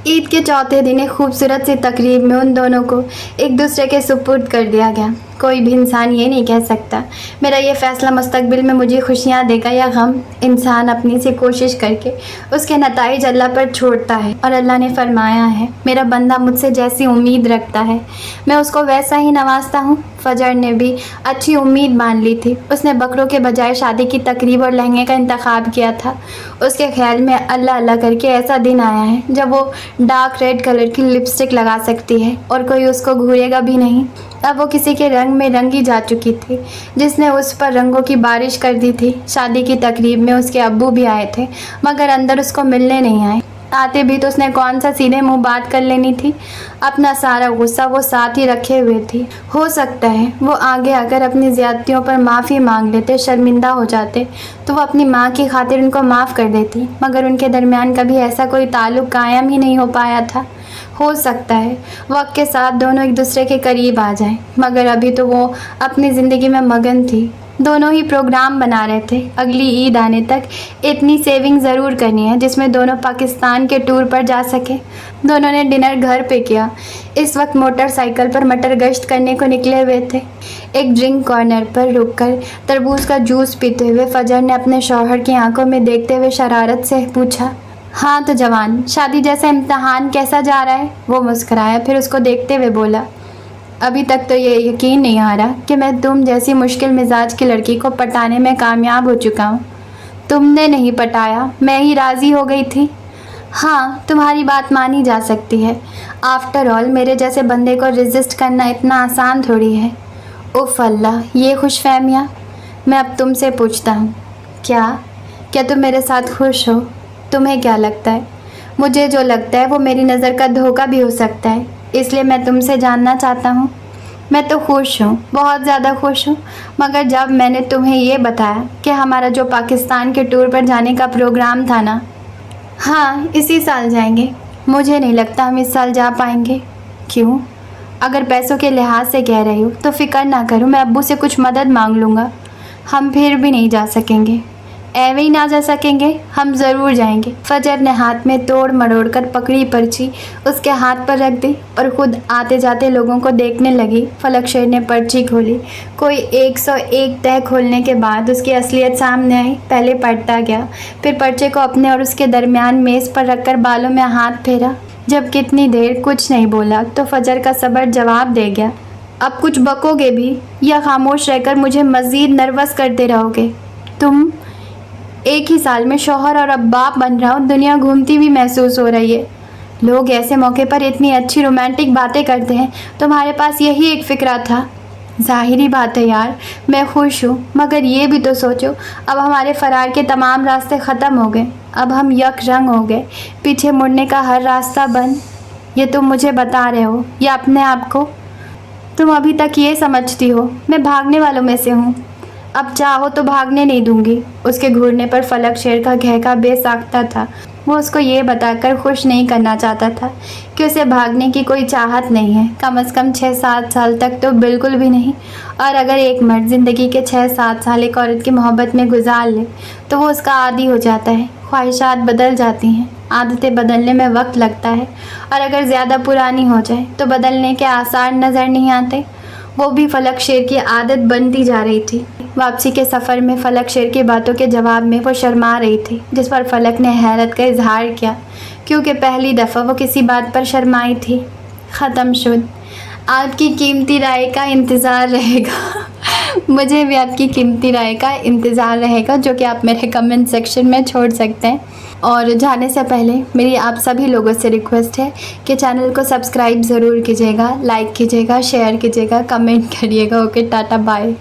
عید کے چوتھے دن ایک خوبصورت سی تقریب میں ان دونوں کو ایک دوسرے کے سپرد کر دیا گیا۔ کوئی بھی انسان یہ نہیں کہہ سکتا میرا یہ فیصلہ مستقبل میں مجھے خوشیاں دے گا یا غم۔ انسان اپنی سی کوشش کر کے اس کے نتائج اللہ پر چھوڑتا ہے، اور اللہ نے فرمایا ہے، میرا بندہ مجھ سے جیسی امید رکھتا ہے میں اس کو ویسا ہی نوازتا ہوں۔ فجر نے بھی اچھی امید مان لی تھی۔ اس نے بکروں کے بجائے شادی کی تقریب اور لہنگے کا انتخاب کیا تھا۔ اس کے خیال میں اللہ اللہ کر کے ایسا دن آیا ہے جب وہ ڈارک ریڈ کلر کی لپسٹک لگا سکتی ہے اور کوئی اس کو گھورے گا بھی نہیں۔ اب وہ کسی کے رنگ میں رنگی جا چکی تھی جس نے اس پر رنگوں کی بارش کر دی تھی۔ شادی کی تقریب میں اس کے ابو بھی آئے تھے مگر اندر اس کو ملنے نہیں آئے۔ آتے بھی تو اس نے کون سا سیدھے منہ بات کر لینی تھی، اپنا سارا غصہ وہ ساتھ ہی رکھے ہوئے تھی۔ ہو سکتا ہے وہ آگے اگر اپنی زیادتیوں پر معافی مانگ لیتے، شرمندہ ہو جاتے تو وہ اپنی ماں کی خاطر ان کو معاف کر دیتی، مگر ان کے درمیان کبھی ایسا کوئی تعلق قائم ہی نہیں ہو پایا تھا۔ ہو سکتا ہے وقت کے ساتھ دونوں ایک دوسرے کے قریب آ جائیں، مگر ابھی تو وہ اپنی زندگی میں مگن تھی۔ دونوں ہی پروگرام بنا رہے تھے، اگلی عید آنے تک اتنی سیونگ ضرور کرنی ہے جس میں دونوں پاکستان کے ٹور پر جا سکے۔ دونوں نے ڈنر گھر پہ کیا۔ اس وقت موٹر سائیکل پر مٹر گشت کرنے کو نکلے ہوئے تھے۔ ایک ڈرنک کارنر پر رک کر تربوز کا جوس پیتے ہوئے فجر نے اپنے شوہر کی آنکھوں میں دیکھتے ہوئے شرارت سے پوچھا، ہاں تو جوان، شادی جیسا امتحان کیسا جا رہا ہے؟ وہ مسکرایا، پھر اس کو دیکھتے ہوئے بولا، ابھی تک تو یہ یقین نہیں آ رہا کہ میں تم جیسی مشکل مزاج کی لڑکی کو پٹانے میں کامیاب ہو چکا ہوں۔ تم نے نہیں پٹایا، میں ہی راضی ہو گئی تھی۔ हाँ, तुम्हारी बात मानी जा सकती है। आफ्टर ऑल मेरे जैसे बंदे को रेजिस्ट करना इतना आसान थोड़ी है। उफ़ अल्लाह, ये खुशफहमियाँ। मैं अब तुमसे पूछता हूँ, क्या तुम मेरे साथ खुश हो? तुम्हें क्या लगता है? मुझे जो लगता है वो मेरी नज़र का धोखा भी हो सकता है, इसलिए मैं तुमसे जानना चाहता हूँ। मैं तो खुश हूँ, बहुत ज़्यादा खुश हूँ, मगर जब मैंने तुम्हें ये बताया कि हमारा जो पाकिस्तान के टूर पर जाने का प्रोग्राम था ना, हाँ इसी साल जाएंगे। मुझे नहीं लगता हम इस साल जा पाएंगे। क्यों? अगर पैसों के लिहाज से कह रही हो तो फिक्र ना करो, मैं अब्बू से कुछ मदद मांग लूँगा। हम फिर भी नहीं जा सकेंगे। एवे ही ना जा सकेंगे, हम ज़रूर जाएंगे। फजर ने हाथ में तोड़ मरोड़ कर पकड़ी पर्ची उसके हाथ पर रख दी और ख़ुद आते जाते लोगों को देखने लगी। फलक शेर ने पर्ची खोली। कोई 101 तह खोलने के बाद उसकी असलियत सामने आई। पहले पढ़ता गया, फिर पर्चे को अपने और उसके दरमियान मेज़ पर रखकर बालों में हाथ फेरा। जब कितनी देर कुछ नहीं बोला तो फजर का सब्र जवाब दे गया, अब कुछ बकोगे भी या खामोश रहकर मुझे मज़ीद नर्वस करते रहोगे? तुम एक ही साल में शौहर और अब बाप बन रहा हो, दुनिया घूमती भी महसूस हो रही है। लोग ऐसे मौके पर इतनी अच्छी रोमांटिक बातें करते हैं, तुम्हारे पास यही एक फ़िक्रा था। ज़ाहिरी बात है यार, मैं खुश हूँ, मगर ये भी तो सोचो, अब हमारे फ़रार के तमाम रास्ते ख़त्म हो गए। अब हम यक रंग हो गए, पीछे मुड़ने का हर रास्ता बंद। ये तुम मुझे बता रहे हो या अपने आप को? तुम अभी तक ये समझती हो मैं भागने वालों में से हूँ? अब चाहो तो भागने नहीं दूंगी। उसके घूरने पर फलक शेर का गहका बेसाख्ता था। वो उसको ये बताकर खुश नहीं करना चाहता था कि उसे भागने की कोई चाहत नहीं है, कम से कम 6-7 साल तक तो बिल्कुल भी नहीं। और अगर एक मर्द ज़िंदगी के 6-7 साल एक औरत की मोहब्बत में गुजार ले तो वो उसका आदी हो जाता है। ख्वाहिशात बदल जाती हैं, आदतें बदलने में वक्त लगता है, और अगर ज़्यादा पुरानी हो जाए तो बदलने के आसार नज़र नहीं आते। वो भी फलक शेर की आदत बनती जा रही थी। वापसी के सफ़र में फलक शेर की बातों के जवाब में वो शर्मा रही थी, जिस पर फलक ने हैरत का इजहार किया, क्योंकि पहली दफ़ा वो किसी बात पर शर्माई थी। ख़त्म शुद। आपकी कीमती राय का इंतज़ार रहेगा। मुझे भी आपकी कीमती राय का इंतज़ार रहेगा, जो कि आप मेरे कमेंट सेक्शन में छोड़ सकते हैं। और जाने से पहले मेरी आप सभी लोगों से रिक्वेस्ट है कि चैनल को सब्सक्राइब ज़रूर कीजिएगा, लाइक कीजिएगा, शेयर कीजिएगा, कमेंट करिएगा। Okay, tata bye.